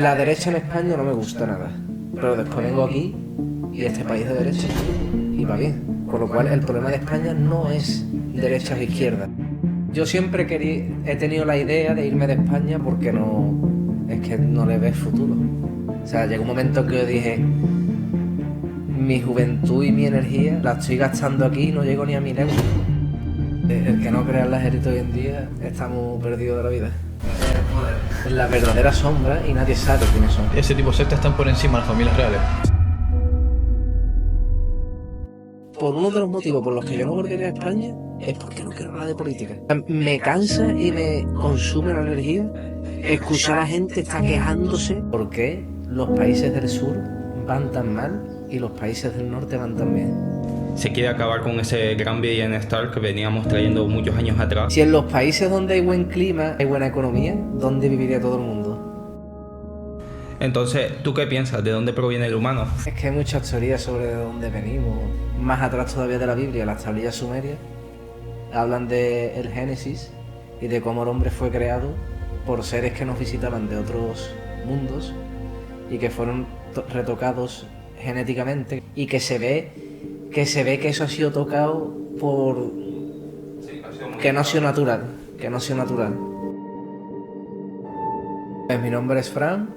La derecha en España no me gusta nada, pero después vengo aquí y este país de derecha y va bien. Con lo cual el problema de España no es derechas e izquierdas. Yo siempre he tenido la idea de irme de España porque es que no le ves futuro. O sea, llegó un momento que yo dije, mi juventud y mi energía la estoy gastando aquí y no llego ni a 1000 euros. El que no crea en la ejército hoy en día estamos perdidos de la vida. Es la verdadera sombra y nadie sabe quiénes son. Ese tipo de sectas están por encima de las familias reales. Por uno de los motivos por los que yo no volveré a España es porque no quiero nada de política. Me cansa y me consume la energía escuchar a la gente estar quejándose por qué los países del sur van tan mal y los países del norte van tan bien. Se quiere acabar con ese gran bienestar que veníamos trayendo muchos años atrás. Si en los países donde hay buen clima, hay buena economía, ¿dónde viviría todo el mundo? Entonces, ¿tú qué piensas? ¿De dónde proviene el humano? Es que hay muchas teorías sobre de dónde venimos. Más atrás todavía de la Biblia, las tablillas sumerias hablan de el Génesis y de cómo el hombre fue creado por seres que nos visitaban de otros mundos y que fueron retocados genéticamente y que se ve que eso ha sido tocado por que no ha sido natural, Pues mi nombre es Fran,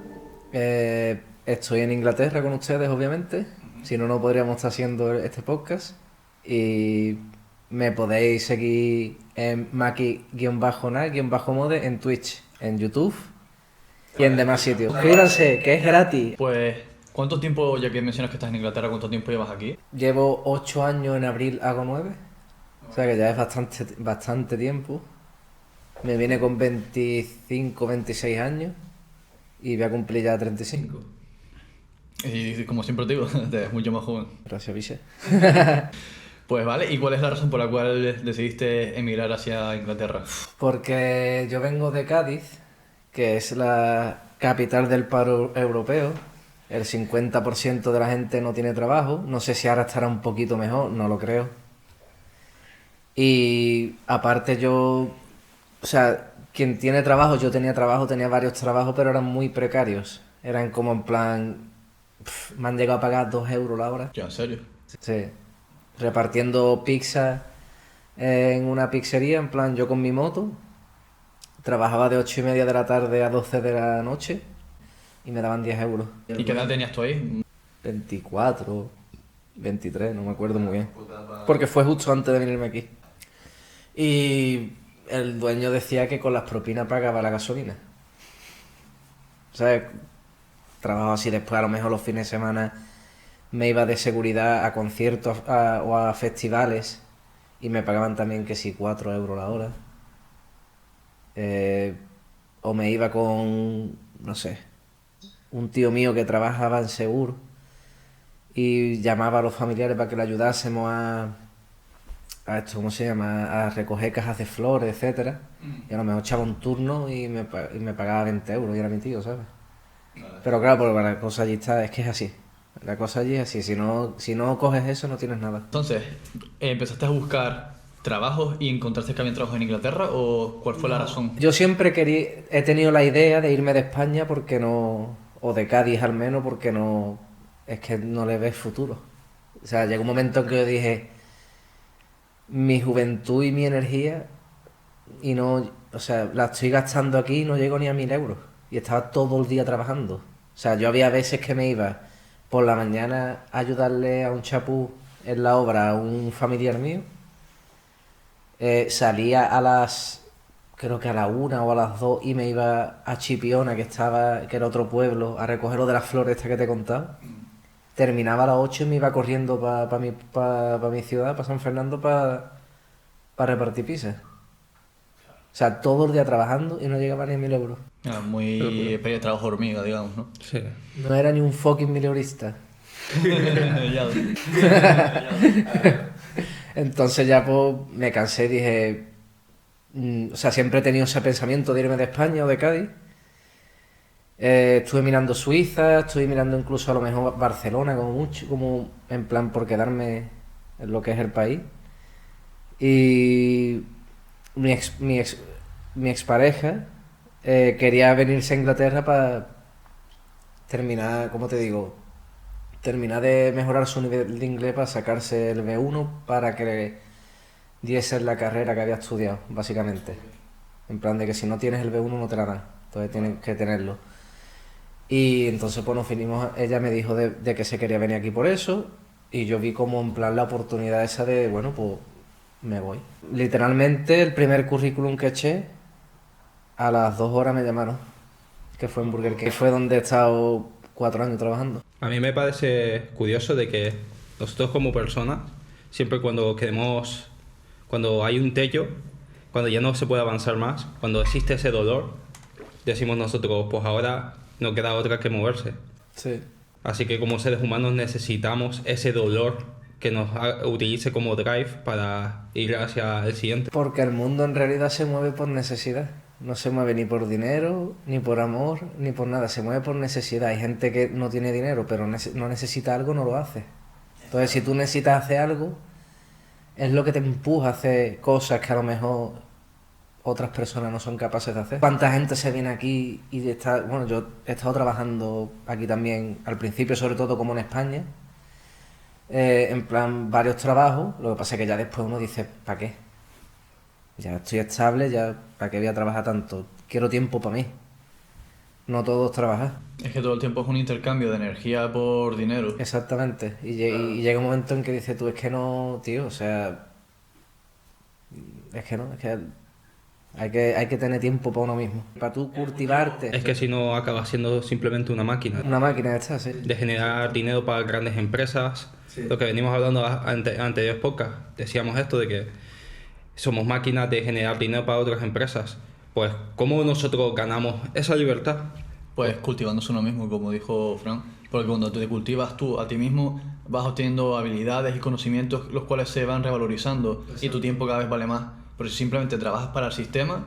estoy en Inglaterra con ustedes, obviamente, si no, no podríamos estar haciendo este podcast y me podéis seguir en Maki-Na-Mode en Twitch, en YouTube y en demás sitios. Suscríbanse, que es gratis. Pues, ¿cuánto tiempo, ya que mencionas que estás en Inglaterra, cuánto tiempo llevas aquí? Llevo 8 años, en abril hago 9, o sea que ya es bastante tiempo. Me vine con 25, 26 años y voy a cumplir ya 35. Y como siempre te digo, es mucho más joven. Gracias, Biche. Pues vale, ¿y cuál es la razón por la cual decidiste emigrar hacia Inglaterra? Porque yo vengo de Cádiz, que es la capital del paro europeo. El 50% de la gente no tiene trabajo. No sé si ahora estará un poquito mejor, no lo creo. Y aparte o sea, quien tiene trabajo, yo tenía trabajo, tenía varios trabajos, pero eran muy precarios. Eran como en plan, me han llegado a pagar 2 euros la hora. Ya, ¿en serio? Sí, repartiendo pizza en una pizzería, en plan yo con mi moto. Trabajaba de 8:30 de la tarde a 12 de la noche y me daban 10 euros. ¿Y qué edad tenías tú ahí? 24, 23, no me acuerdo muy bien. Porque fue justo antes de venirme aquí. Y el dueño decía que con las propinas pagaba la gasolina. O sea, trabajaba así, después a lo mejor los fines de semana me iba de seguridad a conciertos o a festivales y me pagaban también que sí 4 euros la hora. O me iba con, no sé, un tío mío que trabajaba en seguro y llamaba a los familiares para que le ayudásemos a esto, ¿cómo se llama? A recoger cajas de flores, etcétera. Y a lo mejor echaba un turno y me pagaba 20 euros y era mi tío, ¿sabes? Pero claro, porque la cosa allí es que es así. La cosa allí es así, si no coges eso no tienes nada. Entonces, ¿empezaste a buscar trabajos y encontraste que había trabajo en Inglaterra o cuál fue la razón? Yo siempre he tenido la idea de irme de España porque no, o de Cádiz al menos, porque no, es que no le ves futuro. O sea, llegó un momento en que yo dije, mi juventud y mi energía, y no, o sea, la estoy gastando aquí y no llego ni a 1000 euros. Y estaba todo el día trabajando. O sea, yo había veces que me iba por la mañana a ayudarle a un chapú en la obra a un familiar mío. Salía creo que a la 1 o a las 2 y me iba a Chipiona, que era otro pueblo, a recoger lo de las flores que te he contado. Terminaba a las 8 y me iba corriendo para mi ciudad, para San Fernando, para repartir pizzas. O sea, todo el día trabajando y no llegaba ni a 1000 euros. Muy trabajo hormiga, digamos, ¿no? Sí. No era ni un fucking mileurista. Ya. Entonces ya pues me cansé y dije... o sea, siempre he tenido ese pensamiento de irme de España o de Cádiz. Estuve mirando Suiza, estuve mirando incluso a lo mejor Barcelona como mucho, como en plan por quedarme en lo que es el país. Y mi expareja quería venirse a Inglaterra terminar, ¿cómo te digo? Terminar de mejorar su nivel de inglés para sacarse el B1 para que le diese la carrera que había estudiado, básicamente. En plan de que si no tienes el B1 no te la dan, entonces tienes que tenerlo. Y entonces pues nos finimos, ella me dijo de que se quería venir aquí por eso y yo vi como en plan la oportunidad esa de, bueno, pues me voy. Literalmente el primer currículum que eché, a las 2 horas me llamaron, que fue en Burger King, que fue donde he estado 4 años trabajando. A mí me parece curioso de que nosotros como personas, siempre cuando hay un techo, cuando ya no se puede avanzar más, cuando existe ese dolor, decimos nosotros, pues ahora no queda otra que moverse. Sí. Así que como seres humanos necesitamos ese dolor que nos utilice como drive para ir hacia el siguiente. Porque el mundo en realidad se mueve por necesidad. No se mueve ni por dinero, ni por amor, ni por nada. Se mueve por necesidad. Hay gente que no tiene dinero, pero no necesita algo, no lo hace. Entonces, si tú necesitas hacer algo, es lo que te empuja a hacer cosas que a lo mejor otras personas no son capaces de hacer. ¿Cuánta gente se viene aquí y está... Bueno, yo he estado trabajando aquí también, al principio sobre todo como en España, en plan varios trabajos. Lo que pasa es que ya después uno dice, ¿para qué? Ya estoy estable, ya ¿para qué voy a trabajar tanto? Quiero tiempo para mí. No todo es trabajar. Es que todo el tiempo es un intercambio de energía por dinero. Exactamente. Y llega un momento en que dices tú, es que no, tío, o sea... Es que no, es que hay que tener tiempo para uno mismo. Para tú cultivarte. Es que si no acaba siendo simplemente una máquina. Una máquina esta, sí. De generar dinero para grandes empresas. Sí. Lo que venimos hablando anteriores podcasts, decíamos esto de que somos máquinas de generar dinero para otras empresas. Pues, ¿cómo nosotros ganamos esa libertad? Pues cultivándose uno mismo, como dijo Fran. Porque cuando te cultivas tú a ti mismo, vas obteniendo habilidades y conocimientos los cuales se van revalorizando. Exacto. Y tu tiempo cada vez vale más. Pero si simplemente trabajas para el sistema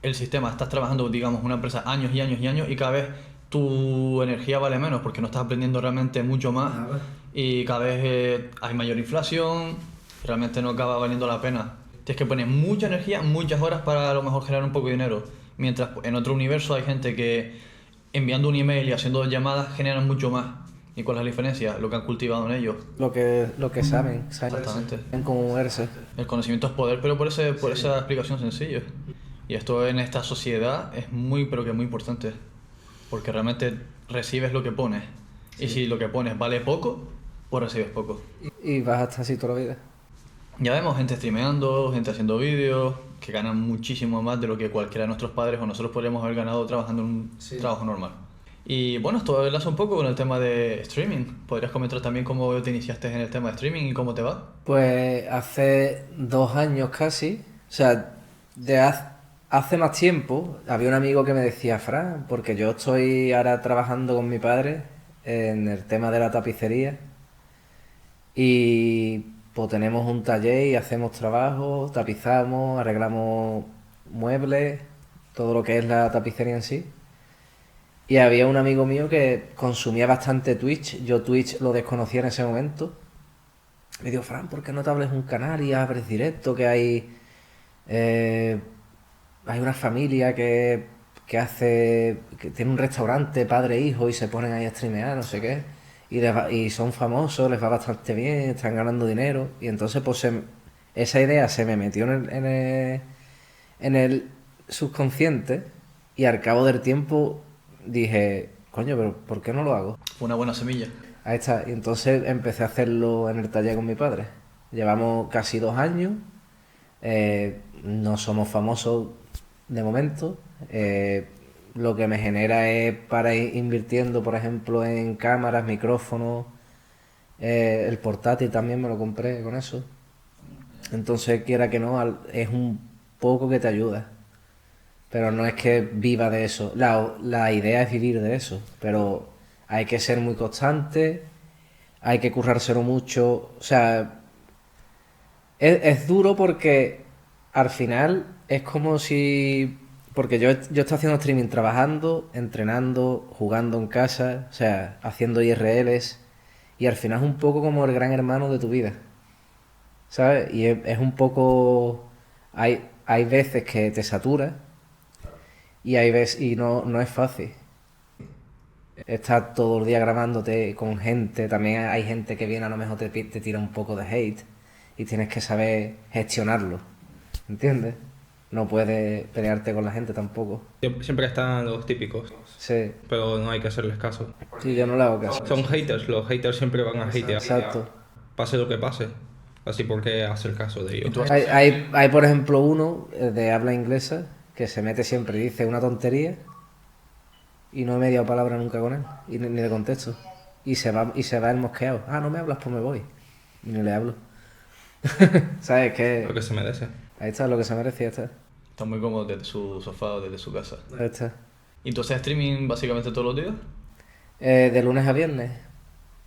estás trabajando, digamos, una empresa años y años y años y cada vez tu energía vale menos porque no estás aprendiendo realmente mucho más y cada vez hay mayor inflación, realmente no acaba valiendo la pena. Tienes que poner mucha energía, muchas horas para a lo mejor generar un poco de dinero. Mientras en otro universo hay gente que enviando un email y haciendo llamadas generan mucho más. ¿Y cuál es la diferencia? Lo que han cultivado en ellos. Lo que saben. Exactamente. En cómo moverse. El conocimiento es poder, pero por esa explicación sencilla. Y esto en esta sociedad es muy, pero que muy importante. Porque realmente recibes lo que pones. Sí. Y si lo que pones vale poco, pues recibes poco. Y vas a estar así toda la vida. Ya vemos gente streameando, gente haciendo vídeos, que ganan muchísimo más de lo que cualquiera de nuestros padres o nosotros podríamos haber ganado trabajando en un trabajo normal. Y bueno, esto enlaza un poco con el tema de streaming. ¿Podrías comentar también cómo te iniciaste en el tema de streaming y cómo te va? Pues hace 2 años casi, o sea, hace más tiempo, había un amigo que me decía, Fran, porque yo estoy ahora trabajando con mi padre en el tema de la tapicería y pues tenemos un taller y hacemos trabajo, tapizamos, arreglamos muebles, todo lo que es la tapicería en sí. Y había un amigo mío que consumía bastante Twitch. Yo Twitch lo desconocía en ese momento. Me dijo, Fran, ¿por qué no te abres un canal y abres directo? Que hay una familia que tiene un restaurante, padre e hijo, y se ponen ahí a streamear, no sé qué. Y son famosos, les va bastante bien, están ganando dinero. Y entonces pues esa idea se me metió en el subconsciente y al cabo del tiempo dije, coño, pero ¿por qué no lo hago? Una buena semilla. Ahí está, y entonces empecé a hacerlo en el taller con mi padre. Llevamos casi 2 años, no somos famosos de momento. Lo que me genera es para ir invirtiendo, por ejemplo, en cámaras, micrófonos, el portátil también me lo compré con eso. Entonces, quiera que no, es un poco que te ayuda. Pero no es que viva de eso. La idea es vivir de eso, pero hay que ser muy constante, hay que currárselo mucho. O sea, es duro porque al final es como si... Porque yo estoy haciendo streaming trabajando, entrenando, jugando en casa, o sea, haciendo IRLs, y al final es un poco como el gran hermano de tu vida, ¿sabes? Y es un poco... Hay veces que te satura y no es fácil. Estás todo el día grabándote con gente, también hay gente que viene a lo mejor te tira un poco de hate y tienes que saber gestionarlo, ¿entiendes? No puedes pelearte con la gente tampoco. Siempre están los típicos, Sí, pero no hay que hacerles caso. sí, yo no le hago caso. Son haters, los haters siempre van a hatear. Exacto. Pase lo que pase. Así por qué hacer caso de ellos. Hay, por ejemplo, uno de habla inglesa que se mete siempre y dice una tontería y no he mediado palabra nunca con él, y ni de contexto. Y se va el mosqueado. Ah, no me hablas, pues me voy. Y ni le hablo. ¿Sabes qué? Lo que se merece. Ahí está, lo que se merece, ya está. Está muy cómodo desde su sofá o desde su casa. Ahí está. ¿Y tú haces streaming básicamente todos los días? De lunes a viernes.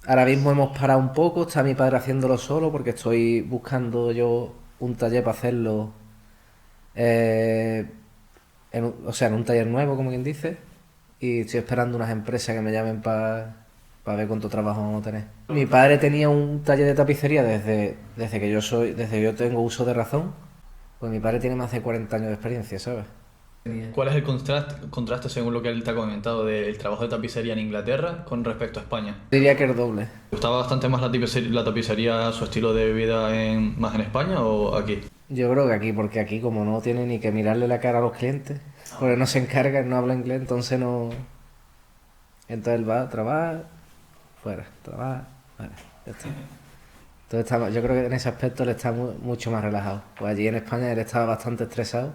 Ahora mismo hemos parado un poco, está mi padre haciéndolo solo porque estoy buscando yo un taller para hacerlo. O sea, en un taller nuevo, como quien dice. Y estoy esperando unas empresas que me llamen para ver cuánto trabajo vamos a tener. Mi padre tenía un taller de tapicería desde que yo tengo uso de razón. Pues mi padre tiene más de 40 años de experiencia, ¿sabes? ¿Cuál es el contraste según lo que él te ha comentado del trabajo de tapicería en Inglaterra con respecto a España? Diría que el doble. ¿Te gustaba bastante más la tapicería, su estilo de vida más en España o aquí? Yo creo que aquí, porque aquí como no tiene ni que mirarle la cara a los clientes, porque no se encarga, no habla inglés, entonces no... Entonces él va, trabaja, fuera, trabaja, fuera, ya está. Entonces yo creo que en ese aspecto él está mucho más relajado. Pues allí en España él estaba bastante estresado,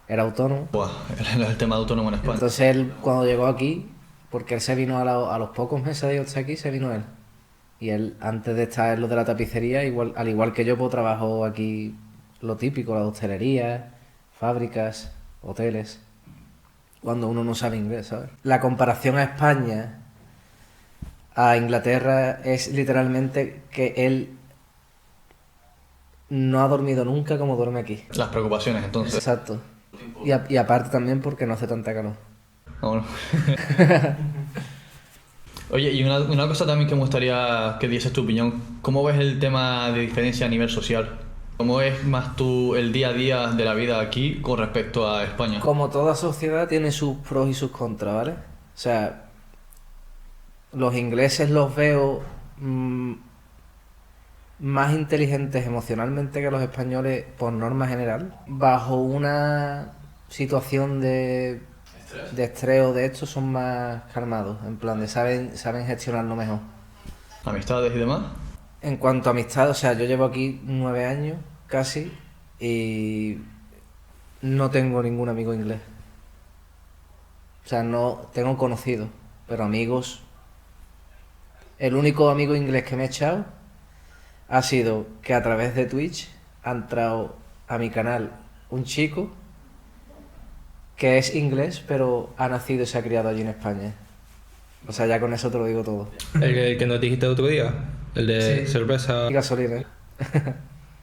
era autónomo. Buah, el tema de autónomo en España. Entonces él cuando llegó aquí, porque él se vino a los pocos meses de yo estar aquí, se vino él. Y él, antes de estar en lo de la tapicería, al igual que yo, pues trabajó aquí lo típico, la hostelería, fábricas, hoteles, cuando uno no sabe inglés, ¿sabes? La comparación a España, a Inglaterra, es literalmente que él no ha dormido nunca como duerme aquí. Las preocupaciones, entonces. Exacto. Y aparte también porque no hace tanta calor. Vámonos. Oye, y una cosa también que me gustaría que dieses tu opinión. ¿Cómo ves el tema de diferencia a nivel social? ¿Cómo es más tú el día a día de la vida aquí con respecto a España? Como toda sociedad tiene sus pros y sus contras, ¿vale? O sea, los ingleses los veo más inteligentes emocionalmente que los españoles por norma general. Bajo una situación de estrés o de esto son más calmados, en plan de saben gestionarlo mejor. ¿Amistades y demás? En cuanto a amistad, o sea, yo llevo aquí 9 años casi y no tengo ningún amigo inglés. O sea, no tengo conocidos, pero amigos. El único amigo inglés que me he echado ha sido que a través de Twitch ha entrado a mi canal un chico que es inglés, pero ha nacido y se ha criado allí en España. O sea, ya con eso te lo digo todo. El que nos dijiste el otro día, el de Sí. cerveza. Y gasolina.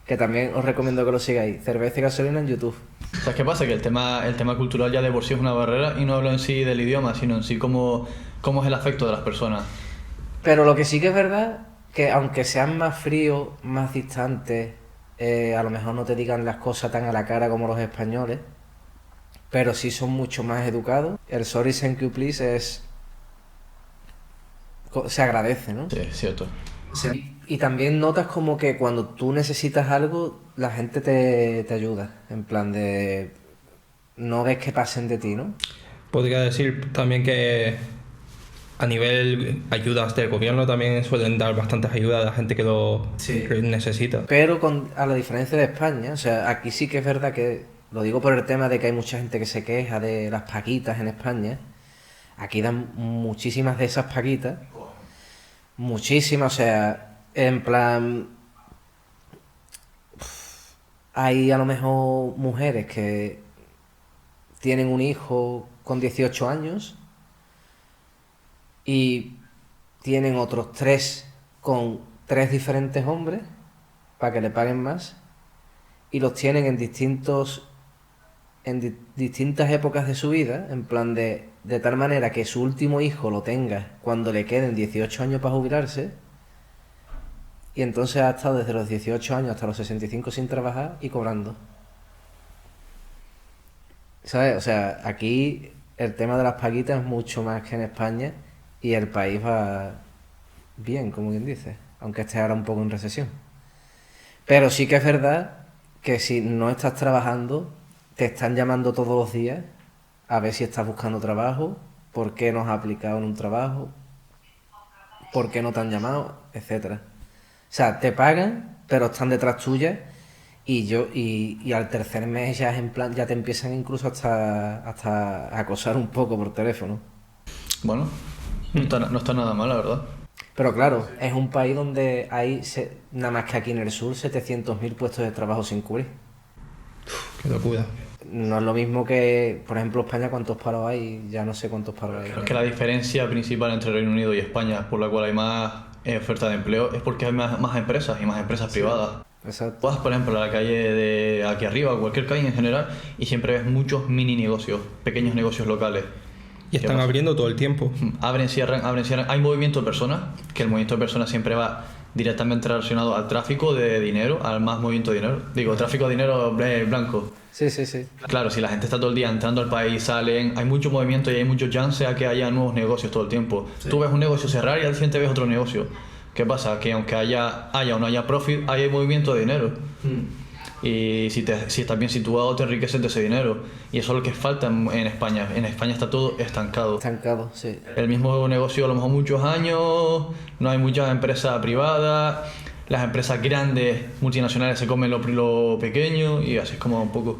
Que también os recomiendo que lo sigáis. Cerveza y gasolina en YouTube. ¿Sabes qué pasa? Que el tema cultural ya de por sí es una barrera y no hablo en sí del idioma, sino en sí cómo es el afecto de las personas. Pero lo que sí que es verdad, que aunque sean más fríos, más distantes, a lo mejor no te digan las cosas tan a la cara como los españoles, pero sí son mucho más educados. El sorry, thank you, please se agradece, ¿no? Sí, es cierto. Y también notas como que cuando tú necesitas algo, la gente te ayuda. En plan de... No ves que pasen de ti, ¿no? Podría decir también que a nivel ayudas del gobierno también suelen dar bastantes ayudas a la gente que lo necesita. Pero a la diferencia de España, o sea, aquí sí que es verdad que, lo digo por el tema de que hay mucha gente que se queja de las paquitas en España, aquí dan muchísimas de esas paquitas, muchísimas, o sea, en plan, hay a lo mejor mujeres que tienen un hijo con 18 años y tienen otros 3 con 3 diferentes hombres para que le paguen más y los tienen en distintas épocas de su vida, en plan de tal manera que su último hijo lo tenga cuando le queden 18 años para jubilarse y entonces ha estado desde los 18 años hasta los 65 sin trabajar y cobrando. ¿Sabes? O sea, aquí el tema de las paguitas es mucho más que en España y el país va bien, como quien dice, aunque esté ahora un poco en recesión. Pero sí que es verdad que si no estás trabajando, te están llamando todos los días a ver si estás buscando trabajo, por qué no has aplicado en un trabajo, por qué no te han llamado, etcétera. O sea, te pagan, pero están detrás tuya y al tercer mes ya es en plan, ya te empiezan incluso hasta a acosar un poco por teléfono. Bueno, no está nada mal, la verdad. Pero claro, es un país donde hay, nada más que aquí en el sur, 700.000 puestos de trabajo sin cubrir. Qué locura. No es lo mismo que, por ejemplo, España, ¿cuántos paros hay? Ya no sé cuántos paros hay. Creo que la diferencia principal entre Reino Unido y España, por la cual hay más oferta de empleo, es porque hay más empresas y más empresas privadas. Exacto. Vas, por ejemplo, a la calle de aquí arriba, o cualquier calle en general, y siempre ves muchos mini negocios, pequeños negocios locales. Y están abriendo todo el tiempo. Abren, cierran. Hay movimiento de personas, que el movimiento de personas siempre va directamente relacionado al tráfico de dinero, al más movimiento de dinero. Digo, tráfico de dinero blanco. Sí, sí, sí. Claro, si la gente está todo el día entrando al país, salen, hay mucho movimiento y hay mucho chance a que haya nuevos negocios todo el tiempo. Sí. Tú ves un negocio cerrar y al siguiente ves otro negocio. ¿Qué pasa? Que aunque haya o no haya profit, hay movimiento de dinero. Y si estás bien situado, te enriqueces de ese dinero. Y eso es lo que falta en España. En España está todo estancado. Estancado, sí. El mismo negocio a lo mejor muchos años, no hay muchas empresas privadas, las empresas grandes, multinacionales, se comen lo pequeño y así es como un poco.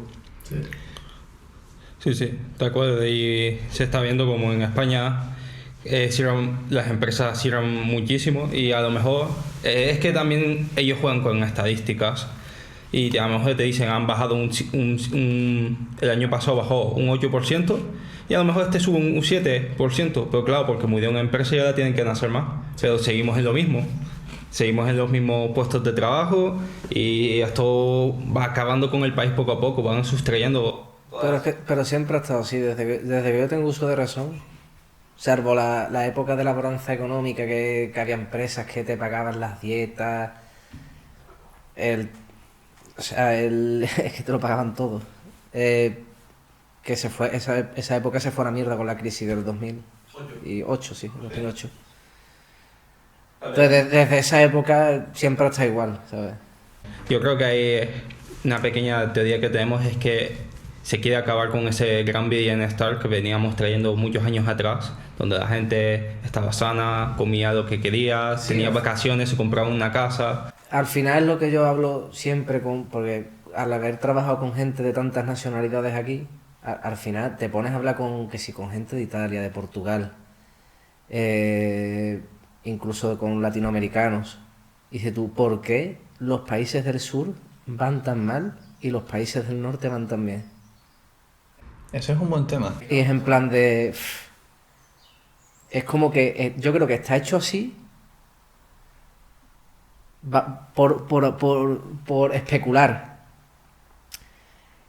Sí, de acuerdo. Y se está viendo como en España las empresas cierran muchísimo y a lo mejor es que también ellos juegan con estadísticas. Y a lo mejor te dicen han bajado el año pasado bajó un 8% y a lo mejor este sube un 7%, pero claro, porque murió una empresa y ahora tienen que nacer más, pero seguimos en lo mismo, seguimos en los mismos puestos de trabajo y esto va acabando con el país poco a poco, van sustrayendo. Pero siempre ha estado así, desde que yo tengo uso de razón, salvo la época de la bonanza económica que había empresas que te pagaban las dietas, es que te lo pagaban todo. Que esa época se fue a la mierda con la crisis del 2008, sí, 2008. Entonces, desde esa época siempre está igual, ¿sabes? Yo creo que hay una pequeña teoría que tenemos, es que se quiere acabar con ese gran bienestar que veníamos trayendo muchos años atrás, donde la gente estaba sana, comía lo que quería, tenía vacaciones, se compraba una casa. Al final es lo que yo hablo siempre, porque al haber trabajado con gente de tantas nacionalidades aquí, al final te pones a hablar con gente de Italia, de Portugal, incluso con latinoamericanos. Y dices tú, ¿por qué los países del sur van tan mal y los países del norte van tan bien? Ese es un buen tema. Y es en plan de... Es como que yo creo que está hecho así por especular.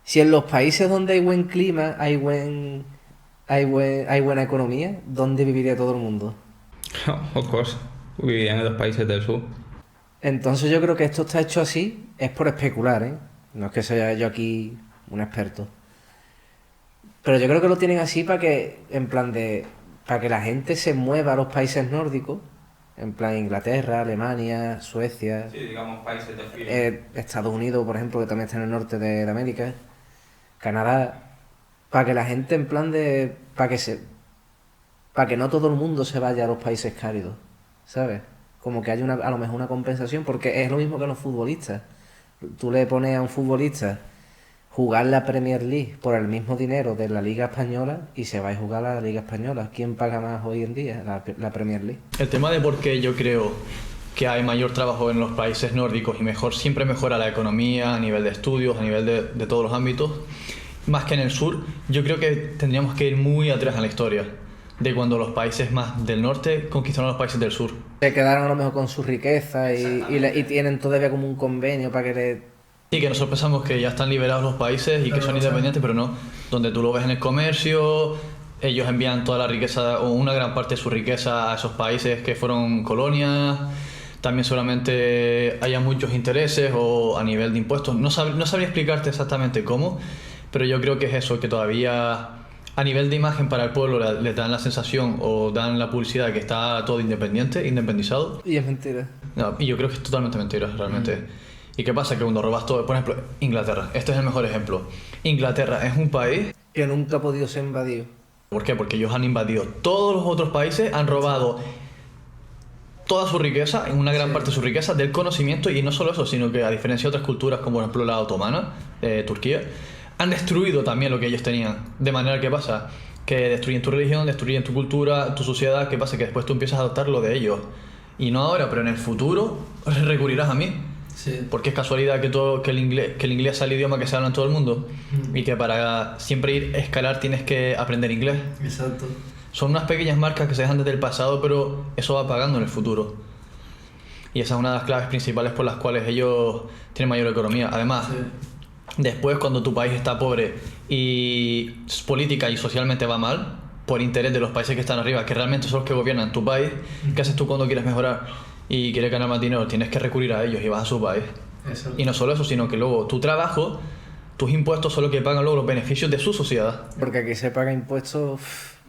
Si en los países donde hay buen clima, hay buena economía, ¿dónde viviría todo el mundo? Of course, vivirían en los países del sur. Entonces yo creo que esto está hecho así, es por especular, ¿eh? No es que sea yo aquí un experto. Pero yo creo que lo tienen así para que la gente se mueva a los países nórdicos, en plan Inglaterra, Alemania, Suecia, sí, digamos países de frío. Estados Unidos, por ejemplo, que también está en el norte de América, Canadá, para que la gente para que no todo el mundo se vaya a los países cálidos, ¿sabes? Como que haya a lo mejor una compensación, porque es lo mismo que los futbolistas. Tú le pones a un futbolista jugar la Premier League por el mismo dinero de la Liga Española y se va a jugar a la Liga Española. ¿Quién paga más hoy en día? La Premier League. El tema de por qué yo creo que hay mayor trabajo en los países nórdicos y siempre mejora la economía a nivel de estudios, a nivel de todos los ámbitos, más que en el sur, yo creo que tendríamos que ir muy atrás en la historia de cuando los países más del norte conquistaron a los países del sur. Se quedaron a lo mejor con su riqueza y tienen todavía como un convenio para que le... Sí, que nosotros pensamos que ya están liberados los países y que son independientes, pero no. Donde tú lo ves en el comercio, ellos envían toda la riqueza o una gran parte de su riqueza a esos países que fueron colonias. También solamente haya muchos intereses o a nivel de impuestos. No sabría explicarte exactamente cómo, pero yo creo que es eso, que todavía a nivel de imagen para el pueblo le dan la sensación o dan la publicidad de que está todo independizado. Y es mentira. No, y yo creo que es totalmente mentira, realmente. ¿Y qué pasa? Que cuando robas todo, por ejemplo, Inglaterra, este es el mejor ejemplo. Inglaterra es un país... Que nunca ha podido ser invadido. ¿Por qué? Porque ellos han invadido todos los otros países, han robado toda su riqueza, en una gran parte de su riqueza, del conocimiento, y no solo eso, sino que a diferencia de otras culturas, como por ejemplo la otomana, Turquía, han destruido también lo que ellos tenían. De manera que pasa que destruyen tu religión, destruyen tu cultura, tu sociedad. ¿Qué pasa? Que después tú empiezas a adoptar lo de ellos. Y no ahora, pero en el futuro recurrirás a mí. Sí. Porque es casualidad que el inglés sea el idioma que se habla en todo el mundo. Y que para siempre ir a escalar tienes que aprender inglés. Exacto. Son unas pequeñas marcas que se dejan desde el pasado, pero eso va pagando en el futuro. Y esa es una de las claves principales por las cuales ellos tienen mayor economía. Además, después, cuando tu país está pobre y política y socialmente va mal, por interés de los países que están arriba, que realmente son los que gobiernan tu país, ¿qué haces tú cuando quieres mejorar y quieres ganar más dinero? Tienes que recurrir a ellos y vas a su país. Exacto. Y no solo eso, sino que luego tu trabajo, tus impuestos son los que pagan luego los beneficios de su sociedad. Porque aquí se paga impuestos...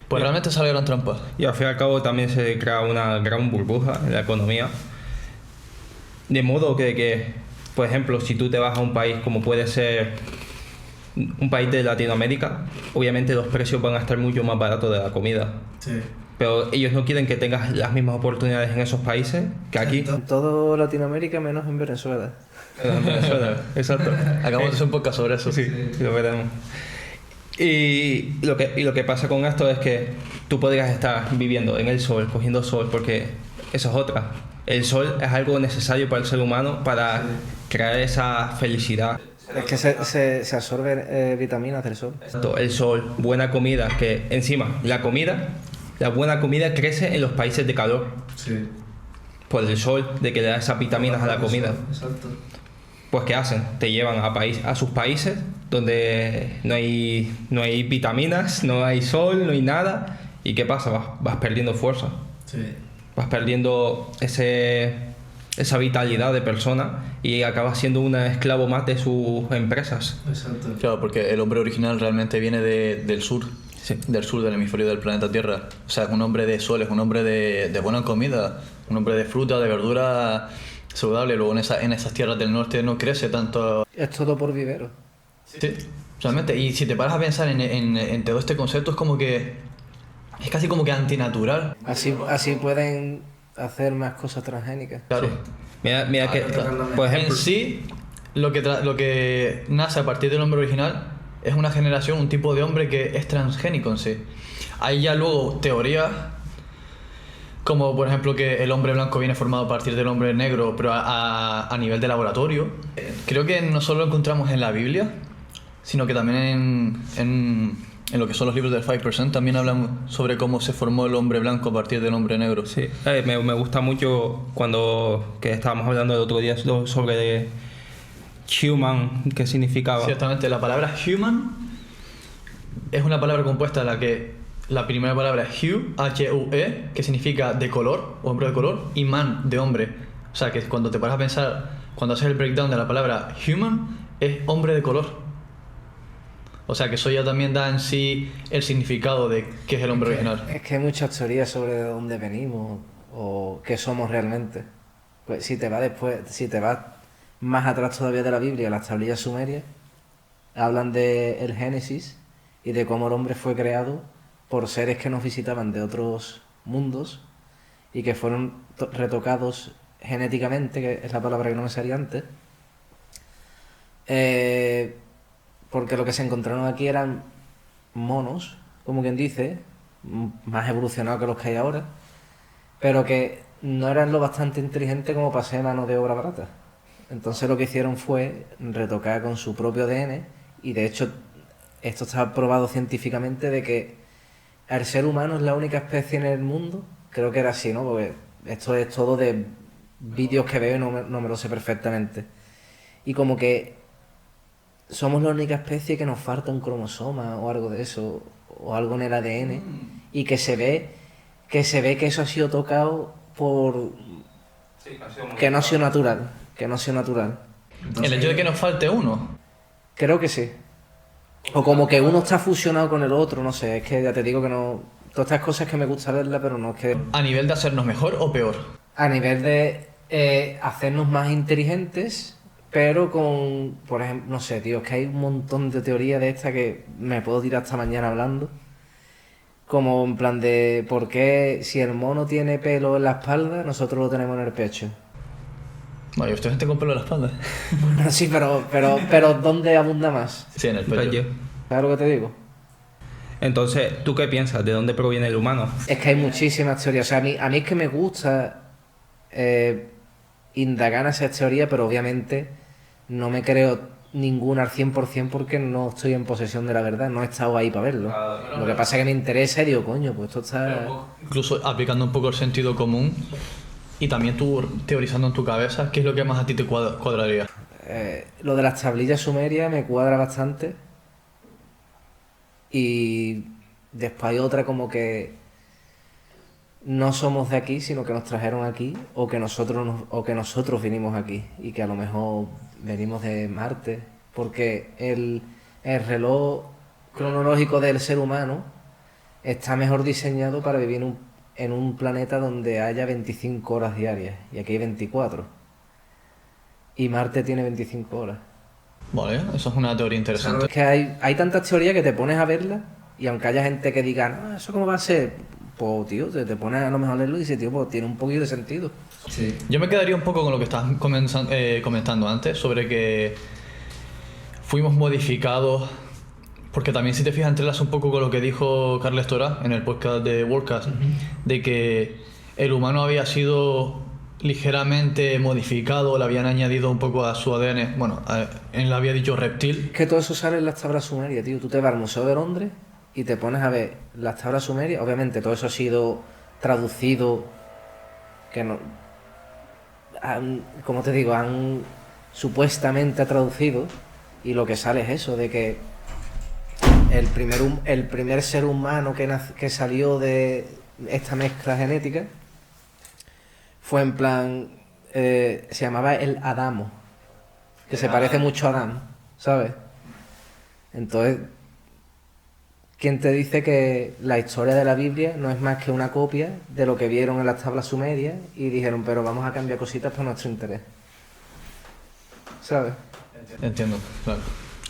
Pues realmente sale gran trampa. Y al fin y al cabo también se crea una gran burbuja en la economía. De modo que, por ejemplo, si tú te vas a un país como puede ser un país de Latinoamérica, obviamente los precios van a estar mucho más baratos de la comida. Sí. Pero ellos no quieren que tengas las mismas oportunidades en esos países que aquí. En todo Latinoamérica menos en Venezuela. En Venezuela, exacto. Acabamos de hacer un podcast sobre eso. Sí, lo veremos. Y lo que pasa con esto es que tú podrías estar viviendo en el sol, cogiendo sol, porque eso es otra. El sol es algo necesario para el ser humano para crear esa felicidad. Es que se absorben vitaminas del sol. El sol, buena comida, que encima la buena comida crece en los países de calor. Sí. Por el sol, de que le da esas vitaminas a la comida. Exacto. Pues ¿qué hacen? Te llevan a sus países donde no hay vitaminas, no hay sol, no hay nada. ¿Y qué pasa? Vas perdiendo fuerza. Sí. Vas perdiendo esa vitalidad de persona y acabas siendo un esclavo más de sus empresas. Exacto. Claro, porque el hombre original realmente viene del sur. Sí. Del sur del hemisferio del planeta Tierra. O sea, es un hombre de sol, es un hombre de buena comida, un hombre de fruta, de verdura saludable. Luego en esas tierras del norte no crece tanto. Es todo por vivero. Sí, realmente. Y si te paras a pensar en todo este concepto, es como que es casi como que antinatural. Así pueden hacer más cosas transgénicas. Claro. Mira que, por ejemplo, En sí, lo que nace a partir del hombre original es una generación, un tipo de hombre que es transgénico en sí. Hay ya luego teorías como por ejemplo que el hombre blanco viene formado a partir del hombre negro, pero a nivel de laboratorio. Creo que no solo lo encontramos en la Biblia, sino que también en lo que son los libros del 5%, también hablan sobre cómo se formó el hombre blanco a partir del hombre negro. sí, me gusta mucho cuando que estábamos hablando el otro día sobre human, ¿qué significaba? Ciertamente, la palabra human es una palabra compuesta en la que la primera palabra es hue, H-U-E, que significa de color, hombre de color, y man, de hombre. O sea, que cuando te paras a pensar, cuando haces el breakdown de la palabra human, es hombre de color. O sea, que eso ya también da en sí el significado de qué es el hombre original. Es que hay muchas teorías sobre de dónde venimos o qué somos realmente. Pues si te vas más atrás todavía de la Biblia, las tablillas sumerias hablan de el Génesis y de cómo el hombre fue creado por seres que nos visitaban de otros mundos y que fueron retocados genéticamente, que es la palabra que no me salía antes, porque lo que se encontraron aquí eran monos, como quien dice, más evolucionados que los que hay ahora, pero que no eran lo bastante inteligentes como para ser mano de obra barata. Entonces lo que hicieron fue retocar con su propio ADN, y de hecho esto está probado científicamente de que el ser humano es la única especie en el mundo, creo que era así, ¿no? Porque esto es todo de vídeos que veo y no me lo sé perfectamente. Y como que somos la única especie que nos falta un cromosoma o algo de eso, o algo en el ADN, y que se ve que eso ha sido tocado por... que no ha sido natural. Entonces, el hecho de que nos falte uno. creo que sí. O como que uno está fusionado con el otro, no sé, es que ya te digo que no... Todas estas cosas que me gusta verlas, pero no es que... ¿A nivel de hacernos mejor o peor? A nivel de hacernos más inteligentes, pero con, por ejemplo, no sé, tío, es que hay un montón de teorías de esta que me puedo tirar hasta mañana hablando. Como en plan de por qué si el mono tiene pelo en la espalda, nosotros lo tenemos en el pecho. Vaya, usted gente con pelo en la espalda. Bueno, sí, pero ¿dónde abunda más? Sí, en el pecho. Pello. ¿Sabes lo que te digo? Entonces, ¿tú qué piensas? ¿De dónde proviene el humano? Es que hay muchísimas teorías. O sea, a mí es que me gusta indagar en esas teorías, pero obviamente no me creo ninguna al 100% porque no estoy en posesión de la verdad, no he estado ahí para verlo. Lo que pasa es que me interesa y digo, coño, pues esto está... Incluso aplicando un poco el sentido común y también tú teorizando en tu cabeza, ¿qué es lo que más a ti te cuadraría? Lo de las tablillas sumerias me cuadra bastante. Y después hay otra como que no somos de aquí, sino que nos trajeron aquí, o que nosotros vinimos aquí, y que a lo mejor venimos de Marte, porque el reloj cronológico del ser humano está mejor diseñado para vivir en un planeta donde haya 25 horas diarias, y aquí hay 24. Y Marte tiene 25 horas. Vale, eso es una teoría interesante. Es que hay tantas teorías que te pones a verlas y aunque haya gente que diga, no, ¿eso cómo va a ser? Pues, tío, te pones a lo mejor a leerlo y dices, tío, pues tiene un poquito de sentido. Sí. Yo me quedaría un poco con lo que estabas comentando antes, sobre que fuimos modificados, porque también si te fijas entrelaza un poco con lo que dijo Carles Torá en el podcast de Worldcast, de que el humano había sido ligeramente modificado, le habían añadido un poco a su ADN, bueno, él había dicho reptil. Es que todo eso sale en las tablas sumerias, tío. Tú te vas al Museo de Londres y te pones a ver las tablas sumerias. Obviamente todo eso ha sido traducido, que no... como te digo, han supuestamente traducido y lo que sale es eso, de que el primer ser humano que salió de esta mezcla genética fue en plan, se llamaba el Adamo, que se parece mucho a Adán, ¿sabes? Entonces, ¿quién te dice que la historia de la Biblia no es más que una copia de lo que vieron en las tablas sumerias y dijeron, pero vamos a cambiar cositas para nuestro interés? ¿Sabes? Entiendo, claro.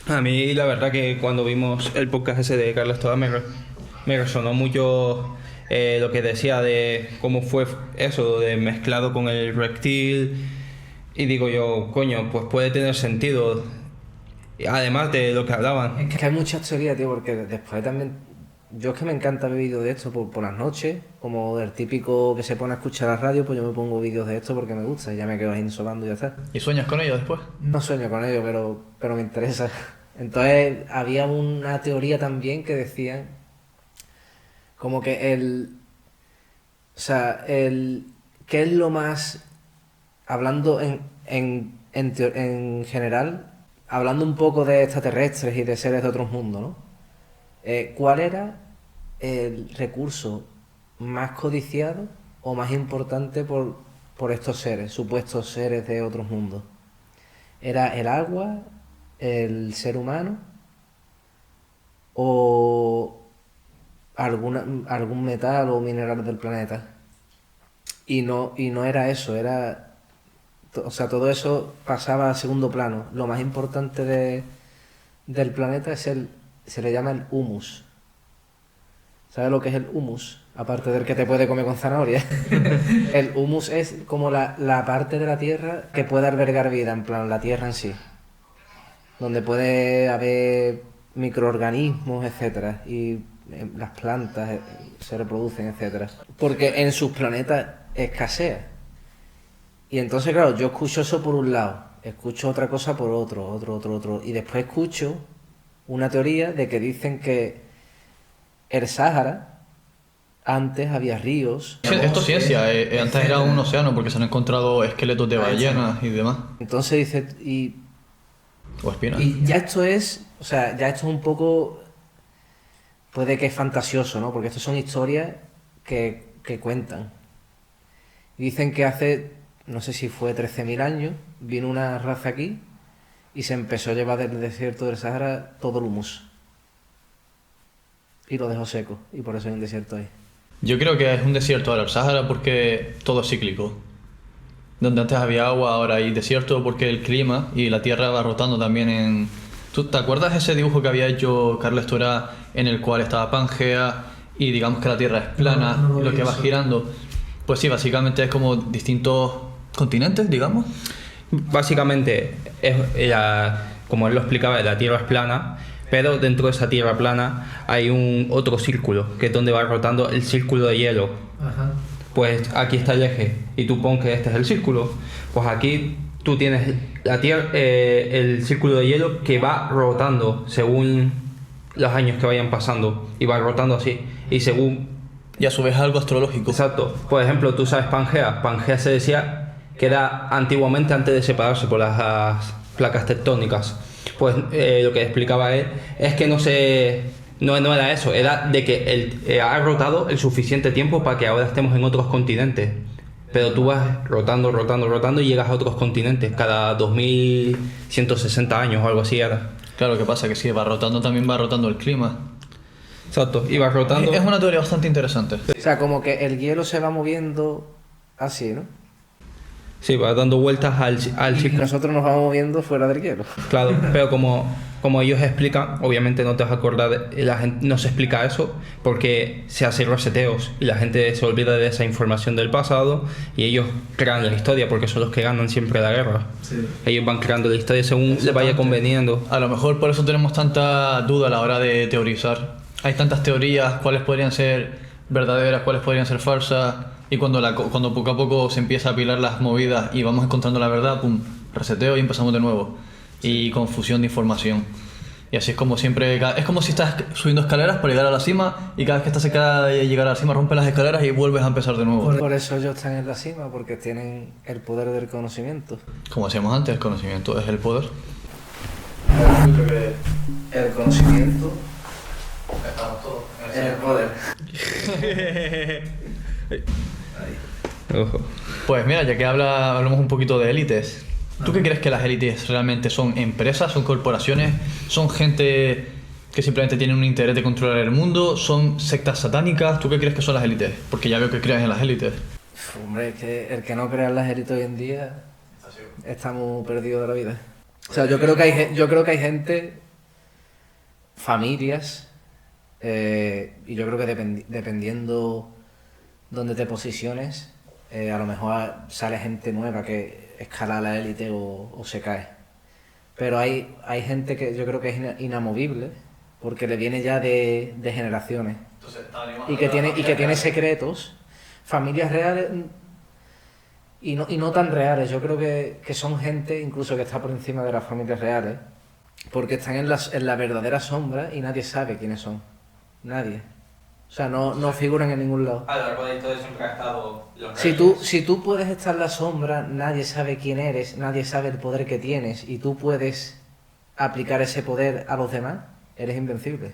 A mí la verdad que cuando vimos el podcast ese de Carlos Torá me resonó mucho lo que decía de cómo fue eso, de mezclado con el reptil. Y digo yo, coño, pues puede tener sentido. Además de lo que hablaban. Es que hay muchas teorías, tío, porque después también... Yo es que me encanta ver vídeos de esto por las noches, como el típico que se pone a escuchar la radio, pues yo me pongo vídeos de esto porque me gusta y ya me quedo ahí insolando y ya está. ¿Y sueñas con ello después? No sueño con ello, pero me interesa. Entonces había una teoría también que decían como que o sea, ¿qué es lo más, hablando en general, hablando un poco de extraterrestres y de seres de otros mundos, ¿no? ¿Cuál era el recurso más codiciado o más importante por estos seres, supuestos seres de otros mundos? ¿Era el agua, el ser humano o algún metal o mineral del planeta? Y no era eso, o sea, todo eso pasaba a segundo plano. Lo más importante del planeta se le llama el humus. ¿Sabes lo que es el humus? Aparte del que te puede comer con zanahoria. El humus es como la parte de la tierra que puede albergar vida, en plan la tierra en sí. Donde puede haber microorganismos, etcétera, y las plantas se reproducen, etcétera. Porque en sus planetas escasea. Y entonces, claro, yo escucho eso por un lado, escucho otra cosa por otro, y después escucho una teoría de que dicen que el Sáhara, antes había ríos. Esto es ciencia, antes era un océano porque se han encontrado esqueletos de ballenas y demás. Entonces dice, O espinas. y ya esto es, o sea, ya esto es un poco, puede que es fantasioso, ¿no? Porque estas son historias que cuentan. Dicen que hace, no sé si fue 13.000 años, vino una raza aquí y se empezó a llevar del desierto del Sahara todo el humus. y lo dejó seco, y por eso hay un desierto ahí. Yo creo que es un desierto ahora el Sáhara porque todo es cíclico. Donde antes había agua, ahora hay desierto porque el clima y la tierra va rotando también en... ¿Tú te acuerdas ese dibujo que había hecho Carles Torá en el cual estaba Pangea y digamos que la tierra es plana y lo que va girando? Pues sí, básicamente es como distintos continentes, digamos. Básicamente, como él lo explicaba, la Tierra es plana, pero dentro de esa Tierra plana hay un otro círculo, que es donde va rotando el círculo de hielo. Ajá. Pues aquí está el eje, y tú pon que este es el círculo. Pues aquí tú tienes la tierra, el círculo de hielo que va rotando según los años que vayan pasando, y va rotando así, y según... Y a su vez algo astrológico. Exacto. Por ejemplo, tú sabes Pangea. Pangea se decía que era antiguamente antes de separarse por las placas tectónicas. Pues lo que explicaba él es que no era eso, era de que ha rotado el suficiente tiempo para que ahora estemos en otros continentes. Pero tú vas rotando y llegas a otros continentes cada 2160 años o algo así era. Claro, ¿qué pasa? Que si va rotando también va rotando el clima. Exacto, y vas rotando. Es una teoría bastante interesante. O sea, como que el hielo se va moviendo así, ¿no? Sí, va dando vueltas al Y círculo. nosotros nos vamos moviendo fuera del hielo. Claro, pero como ellos explican, obviamente no te vas a acordar, la gente no se explica eso porque se hacen reseteos y la gente se olvida de esa información del pasado y ellos crean la historia porque son los que ganan siempre la guerra. Sí. Ellos van creando la historia según les vaya conveniendo. A lo mejor por eso tenemos tanta duda a la hora de teorizar. Hay tantas teorías, cuáles podrían ser verdaderas, cuáles podrían ser falsas. Y cuando poco a poco se empieza a apilar las movidas y vamos encontrando la verdad, pum, reseteo y empezamos de nuevo. Y confusión de información. Y así es como siempre, es como si estás subiendo escaleras para llegar a la cima y cada vez que estás cerca de llegar a la cima rompes las escaleras y vuelves a empezar de nuevo. Por eso ellos están en la cima, porque tienen el poder del conocimiento. Como decíamos antes, el conocimiento es el poder. El conocimiento Estamos todos es el poder. Ojo. Pues mira, ya que hablamos un poquito de élites, ¿tú qué crees que las élites realmente son empresas, son corporaciones, son gente que simplemente tienen un interés de controlar el mundo, son sectas satánicas? ¿Tú qué crees que son las élites? Porque ya veo que crees en las élites. Hombre, es que el que no crea en las élites hoy en día está muy perdido de la vida. O sea, yo creo que hay gente, familias, y yo creo que dependiendo donde te posiciones, a lo mejor sale gente nueva que escala la élite o se cae. Pero hay gente que yo creo que es inamovible, porque le viene ya de generaciones. Y que tiene secretos, familias reales y no tan reales. Yo creo que son gente incluso que está por encima de las familias reales, porque están en la verdadera sombra y nadie sabe quiénes son. Nadie. O sea, no figuran en ningún lado. A lo largo de la historia siempre ha estado los Si tú puedes estar en la sombra, nadie sabe quién eres, nadie sabe el poder que tienes, y tú puedes aplicar ese poder a los demás, eres invencible.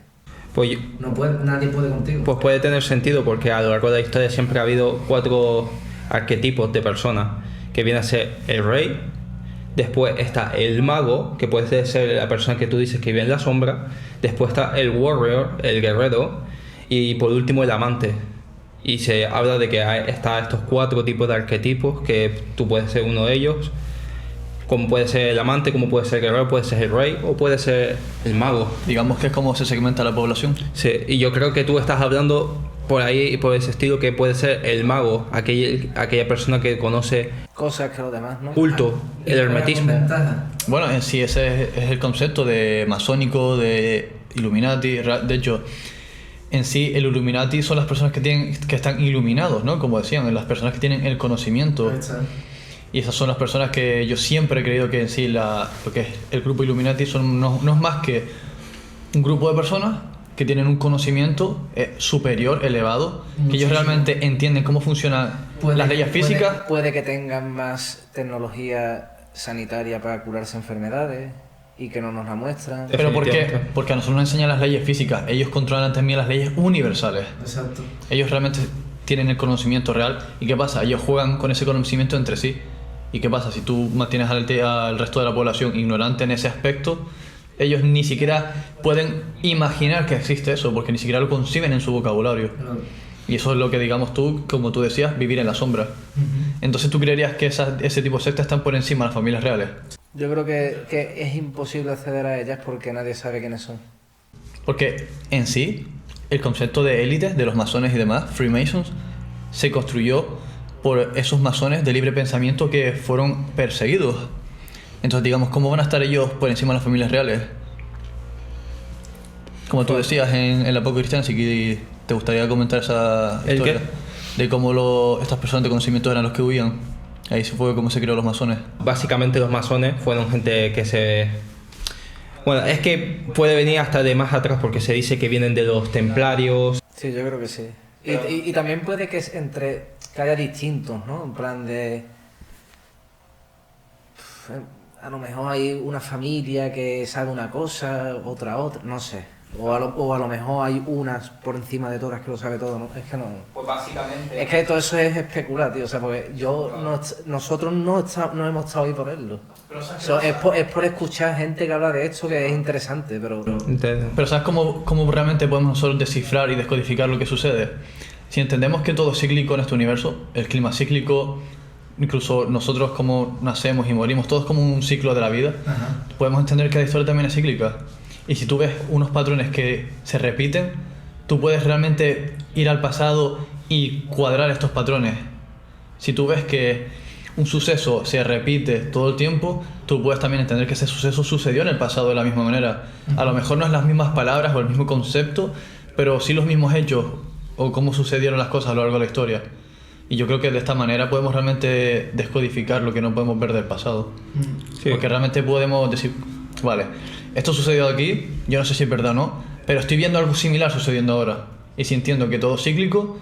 Pues, Nadie puede contigo. pues puede tener sentido porque a lo largo de la historia siempre ha habido 4 arquetipos de personas, que viene a ser el rey, después está el mago, que puede ser la persona que tú dices que vive en la sombra, después está el warrior, el guerrero, y por último el amante. Y se habla de que está estos 4 tipos de arquetipos, que tú puedes ser uno de ellos, como puede ser el amante, como puede ser el guerrero, puede ser el rey o puede ser el mago. Digamos que es como se segmenta la población. Sí, y yo creo que tú estás hablando por ahí, por ese estilo, que puede ser el mago, aquella persona que conoce Cosas que los demás no. culto, el hermetismo. Bueno, en sí ese es el concepto de masónico, de Illuminati. De hecho, en sí el Illuminati son las personas que están iluminados, ¿no? Como decían, las personas que tienen el conocimiento. Y esas son las personas que yo siempre he creído que en sí porque el grupo Illuminati no es más que un grupo de personas que tienen un conocimiento superior, elevado, que ellos realmente entienden cómo funcionan las leyes físicas. Puede que tengan más tecnología sanitaria para curarse enfermedades y que no nos la muestran. ¿Pero por qué? Definitivamente. Porque a nosotros nos enseñan las leyes físicas, ellos controlan también las leyes universales. Exacto. Ellos realmente tienen el conocimiento real. ¿Y qué pasa? Ellos juegan con ese conocimiento entre sí. ¿Y qué pasa? Si tú mantienes al resto de la población ignorante en ese aspecto, Ellos ni siquiera pueden imaginar que existe eso, porque ni siquiera lo conciben en su vocabulario. Y eso es lo que, digamos tú, como tú decías, vivir en la sombra. Entonces, ¿tú creerías que ese tipo de sectas están por encima de las familias reales? Yo creo que es imposible acceder a ellas porque nadie sabe quiénes son. Porque en sí, el concepto de élites, de los masones y demás, Freemasons, se construyó por esos masones de libre pensamiento que fueron perseguidos. Entonces, digamos, ¿cómo van a estar ellos por encima de las familias reales? Como tú decías en la Poco Cristiana, si que te gustaría comentar esa historia de cómo estas personas de conocimiento eran los que huían. Ahí se fue cómo se crearon los masones. Básicamente los masones fueron gente que se... Bueno, es que puede venir hasta de más atrás porque se dice que vienen de los templarios. Sí, yo creo que sí. Y también puede que haya distintos, ¿no? En plan de... A lo mejor hay una familia que sabe una cosa, otra, no sé. O a lo mejor hay unas por encima de todas que lo sabe todo, ¿no? Es que no... Pues básicamente... Es que todo eso es especular, tío. O sea, porque nosotros no hemos estado ahí por verlo. Es por escuchar gente que habla de esto que es interesante, pero... Pero ¿sabes cómo realmente podemos nosotros descifrar y descodificar lo que sucede? Si entendemos que todo es cíclico en este universo, el clima es cíclico, incluso nosotros como nacemos y morimos, todo es como un ciclo de la vida, podemos entender que la historia también es cíclica. Y si tú ves unos patrones que se repiten, tú puedes realmente ir al pasado y cuadrar estos patrones. Si tú ves que un suceso se repite todo el tiempo, tú puedes también entender que ese suceso sucedió en el pasado de la misma manera. A lo mejor no es las mismas palabras o el mismo concepto, pero sí los mismos hechos o cómo sucedieron las cosas a lo largo de la historia. Y yo creo que de esta manera podemos realmente descodificar lo que no podemos ver del pasado. Sí. Porque realmente podemos decir, vale, esto sucedió aquí, yo no sé si es verdad o no, pero estoy viendo algo similar sucediendo ahora. Y si entiendo que todo es cíclico,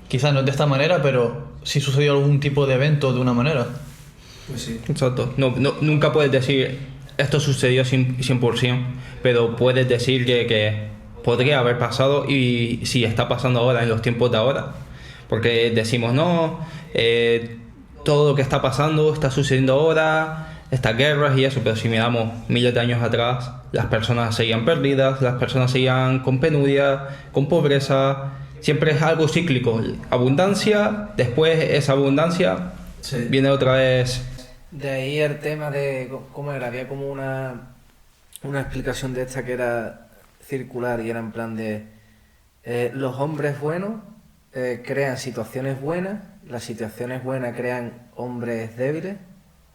quizás no es de esta manera, pero sí sucedió algún tipo de evento de una manera. Pues sí. Exacto. Nunca puedes decir esto sucedió 100%, pero puedes decir que podría haber pasado y si está pasando ahora en los tiempos de ahora. Porque decimos, no, todo lo que está pasando está sucediendo ahora, estas guerras y eso, pero si miramos miles de años atrás, las personas seguían perdidas, las personas seguían con penuria, con pobreza, siempre es algo cíclico, abundancia, después esa abundancia viene otra vez. De ahí el tema de, ¿cómo era? Había como una explicación de esta que era circular y era en plan de, los hombres buenos crean situaciones buenas, las situaciones buenas crean hombres débiles,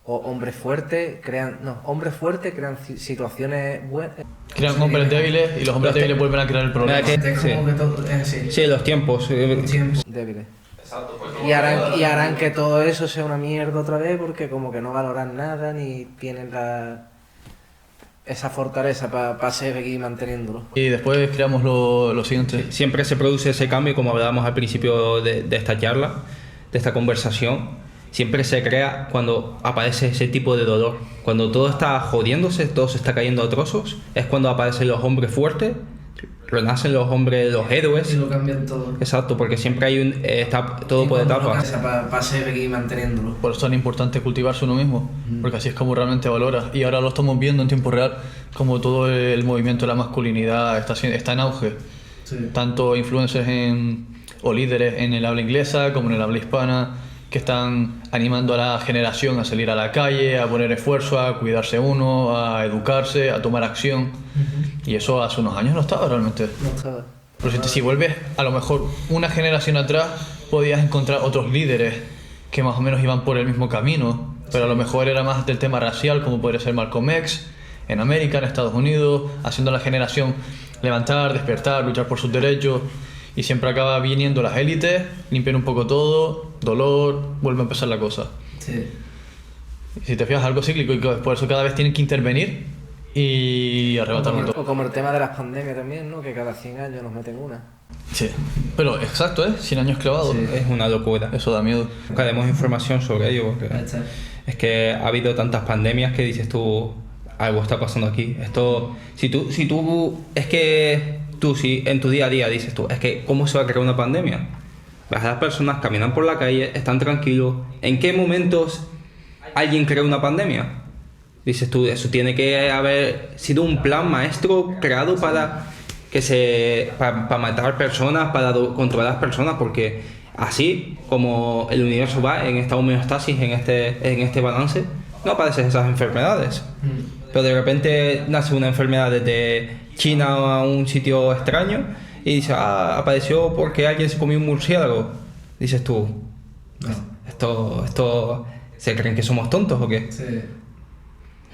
o hombres fuertes crean situaciones buenas. Crean hombres débiles y los hombres débiles vuelven a crear el problema. Sí, los tiempos. Débiles. Y harán que todo eso sea una mierda otra vez porque como que no valoran nada ni tienen esa fortaleza para seguir manteniéndolo. Y después creamos lo siguiente. Siempre se produce ese cambio, como hablábamos al principio de esta charla, de esta conversación. Siempre se crea cuando aparece ese tipo de dolor. Cuando todo está jodiéndose, todo se está cayendo a trozos, es cuando aparecen los hombres fuertes, renacen los hombres, los héroes. Y lo cambian todo. Exacto, porque siempre hay todo por etapas. Para seguir manteniéndolo. Por eso es tan importante cultivarse uno mismo, porque así es como realmente valora. Y ahora lo estamos viendo en tiempo real, como todo el movimiento de la masculinidad está en auge. Sí. Tanto influencers o líderes en el habla inglesa como en el habla hispana, que están animando a la generación a salir a la calle, a poner esfuerzo, a cuidarse uno, a educarse, a tomar acción. Y eso hace unos años no estaba realmente. No estaba. Pero si vuelves a lo mejor una generación atrás, podías encontrar otros líderes que más o menos iban por el mismo camino, pero a lo mejor era más del tema racial, como podría ser Malcolm X en América, en Estados Unidos, haciendo a la generación levantar, despertar, luchar por sus derechos. Y siempre acaba viniendo las élites, limpian un poco todo, dolor, vuelve a empezar la cosa. Sí. Y si te fijas, algo cíclico y por eso cada vez tienen que intervenir y arrebatarlo todo. O como el tema de las pandemias también, ¿no? Que cada 100 años nos meten una. Sí, pero exacto, 100 años clavados. Sí, es una locura. Eso da miedo. Buscaremos información sobre ello porque es que ha habido tantas pandemias que dices tú, algo está pasando aquí. Esto, si tú es que tú, si en tu día a día dices tú, es que ¿cómo se va a crear una pandemia? Ves a las personas caminan por la calle, están tranquilos. ¿En qué momentos alguien crea una pandemia? Dices tú, eso tiene que haber sido un plan maestro creado para para matar personas, para controlar personas, porque así como el universo va en esta homeostasis, en este balance, no aparecen esas enfermedades. Pero de repente nace una enfermedad desde China a un sitio extraño y dice, apareció porque alguien se comió un murciélago. Dices tú, esto ¿se creen que somos tontos o qué? Sí.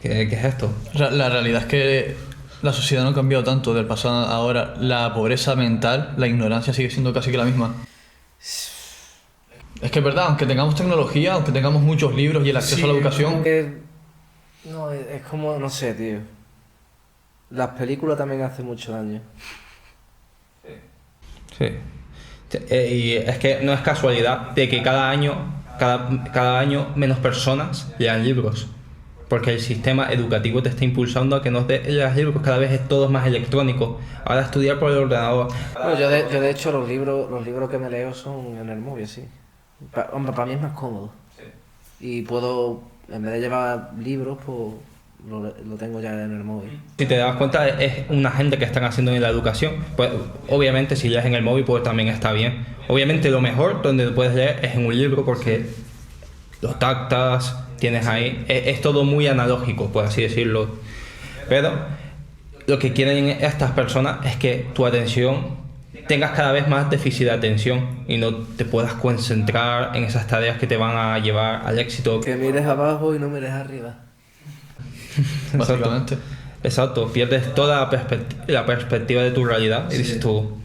¿Qué es esto? La realidad es que la sociedad no ha cambiado tanto del pasado a ahora. La pobreza mental, la ignorancia sigue siendo casi que la misma. Es que es verdad, aunque tengamos tecnología, aunque tengamos muchos libros y el acceso a la educación... No, es como, no sé, tío. Las películas también hacen mucho daño. Sí. Y es que no es casualidad de que cada año menos personas lean libros. Porque el sistema educativo te está impulsando a que no leas libros, cada vez es todo más electrónico. Ahora estudiar por el ordenador. Bueno, yo de hecho los libros que me leo son en el móvil, sí. Hombre, para mí es más cómodo. Y puedo, en vez de llevar libros, pues lo tengo ya en el móvil. Si te das cuenta, es una gente que están haciendo en la educación. Pues obviamente si lees en el móvil, pues también está bien. Obviamente lo mejor donde puedes leer es en un libro porque lo tactas, tienes ahí, es todo muy analógico, por así decirlo. Pero lo que quieren estas personas es que tu atención tengas cada vez más déficit de atención y no te puedas concentrar en esas tareas que te van a llevar al éxito. Que mires abajo y no mires arriba. Básicamente. Exacto, pierdes toda la perspectiva de tu realidad y dices tú...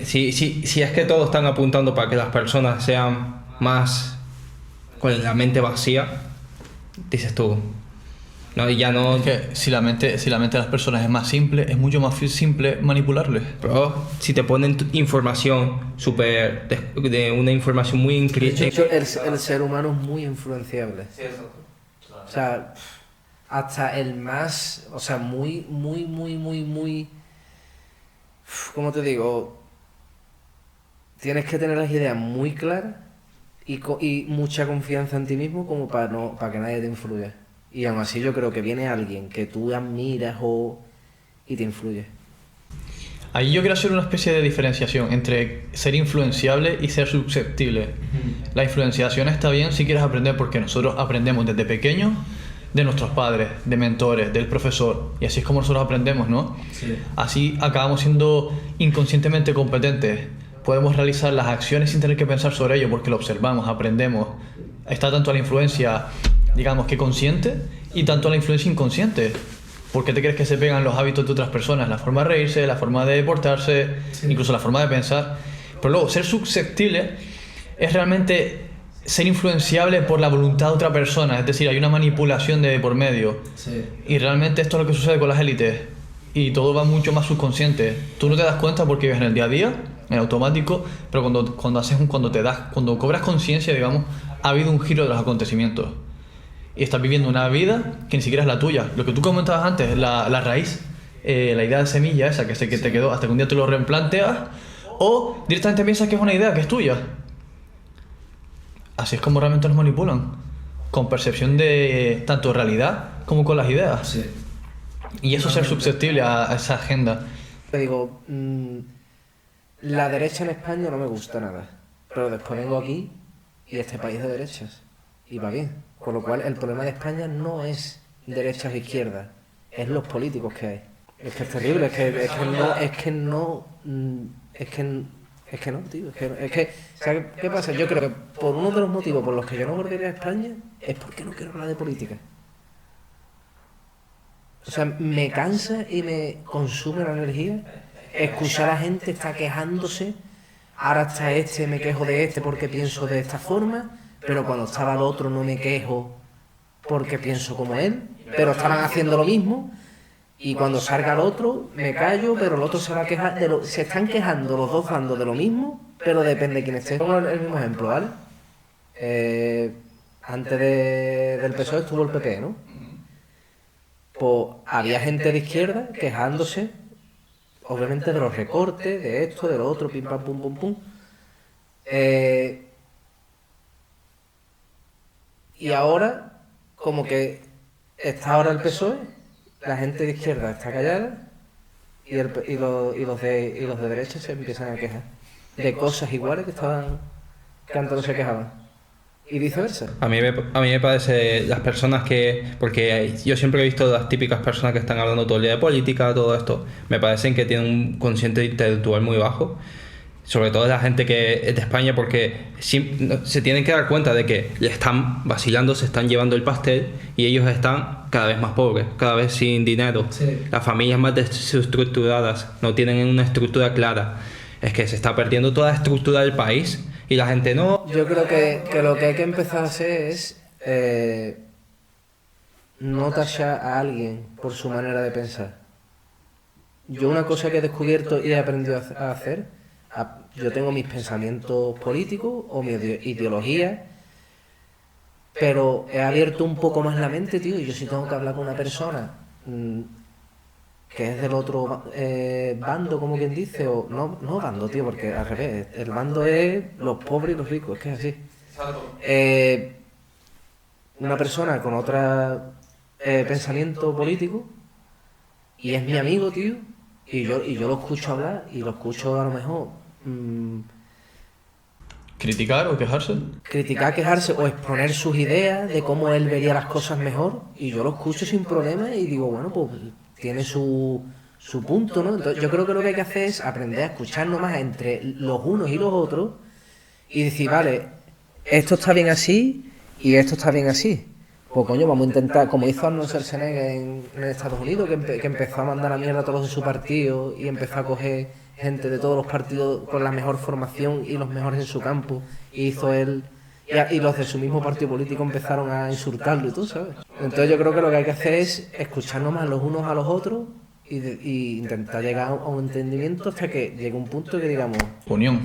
Si es que todos están apuntando para que las personas sean más con la mente vacía, dices tú, no, y ya no... Es que si la mente de las personas es más simple, es mucho más simple manipularles. Pero si te ponen información súper... de una información muy increíble... De hecho, el ser humano es muy influenciable. Sí, exacto. O sea, hasta el más... O sea, muy... ¿Cómo te digo? Tienes que tener las ideas muy claras y mucha confianza en ti mismo como para que nadie te influya. Y aún así yo creo que viene alguien que tú admiras y te influye. Ahí yo quiero hacer una especie de diferenciación entre ser influenciable y ser susceptible. La influenciación está bien si quieres aprender, porque nosotros aprendemos desde pequeños de nuestros padres, de mentores, del profesor, y así es como nosotros aprendemos, ¿no? Sí. Así acabamos siendo inconscientemente competentes. Podemos realizar las acciones sin tener que pensar sobre ello porque lo observamos, aprendemos. Está tanto la influencia, digamos que consciente, y tanto la influencia inconsciente. ¿Por qué te crees que se pegan los hábitos de otras personas? La forma de reírse, la forma de portarse, sí, incluso la forma de pensar. Pero luego, ser susceptible es realmente ser influenciable por la voluntad de otra persona. Es decir, hay una manipulación de por medio. Sí. Y realmente esto es lo que sucede con las élites. Y todo va mucho más subconsciente. Tú no te das cuenta porque vives en el día a día, en automático, pero cuando cobras conciencia, digamos, ha habido un giro de los acontecimientos. Y estás viviendo una vida que ni siquiera es la tuya. Lo que tú comentabas antes, la raíz, la idea de semilla esa que te quedó hasta que un día tú lo replanteas, o directamente piensas que es una idea que es tuya. Así es como realmente nos manipulan, con percepción de tanto realidad como con las ideas. Sí. Y eso es ser susceptible a esa agenda. Te digo, la derecha en España no me gusta nada, pero después vengo aquí y este país de derechas y va bien. Con lo cual el problema de España no es derechas e izquierdas, es los políticos que hay. Es que es terrible, es que no, tío. ¿Sabes qué pasa? Yo creo que por uno de los motivos por los que yo no volveré a España es porque no quiero hablar de política. O sea, me cansa y me consume la energía escuchar a la gente está quejándose. Ahora está me quejo de porque pienso de esta forma, pero cuando estaba el otro no me quejo porque pienso como él, pero estaban haciendo lo mismo. Y cuando salga el otro, me callo, pero el otro se va a quejar se están quejando los dos bandos de lo mismo, pero depende de quién esté. Pongo el mismo ejemplo, ¿vale? Antes del PSOE estuvo el PP, ¿no? Pues había gente de izquierda quejándose, obviamente, de los recortes, de esto, de lo otro, pim pam pum pum pum. Y ahora como que está ahora el PSOE, la gente de izquierda está callada y los de derecha se empiezan a quejar de cosas iguales que antes no se quejaban. Y viceversa. A mí me parece las personas porque yo siempre he visto las típicas personas que están hablando todo el día de política, todo esto, me parecen que tienen un consciente intelectual muy bajo, sobre todo la gente que es de España, porque se tienen que dar cuenta de que le están vacilando, se están llevando el pastel y ellos están cada vez más pobres, cada vez sin dinero. Sí. Las familias más desestructuradas, no tienen una estructura clara. Es que se está perdiendo toda la estructura del país. Y la gente no... Yo creo que lo que hay que empezar a hacer es no tachar a alguien por su manera de pensar. Yo una cosa que he descubierto y he aprendido a hacer, yo tengo mis pensamientos políticos o mi ideología, pero he abierto un poco más la mente, tío, y yo si tengo que hablar con una persona que es del otro bando, como quien dice, o no bando, tío, porque al revés, el bando es los pobres y los ricos, es que es así. Una persona con otro pensamiento político y es mi amigo, tío, y yo lo escucho hablar y lo escucho a lo mejor criticar o quejarse. Criticar, quejarse o exponer sus ideas de cómo él vería las cosas mejor, y yo lo escucho sin problema y digo, bueno, pues tiene su punto, ¿no? Entonces, yo creo que lo que hay que hacer es aprender a escucharnos más entre los unos y los otros y decir, vale, esto está bien así y esto está bien así. Pues coño, vamos a intentar, como hizo Arnold Schwarzenegger en Estados Unidos, que empezó a mandar a mierda a todos de su partido y empezó a coger gente de todos los partidos con la mejor formación y los mejores en su campo, y hizo él... Y los de su mismo partido político empezaron a insultarlo y tú, ¿sabes? Entonces yo creo que lo que hay que hacer es escucharnos más los unos a los otros y intentar llegar a un entendimiento hasta que llegue un punto que digamos... Unión.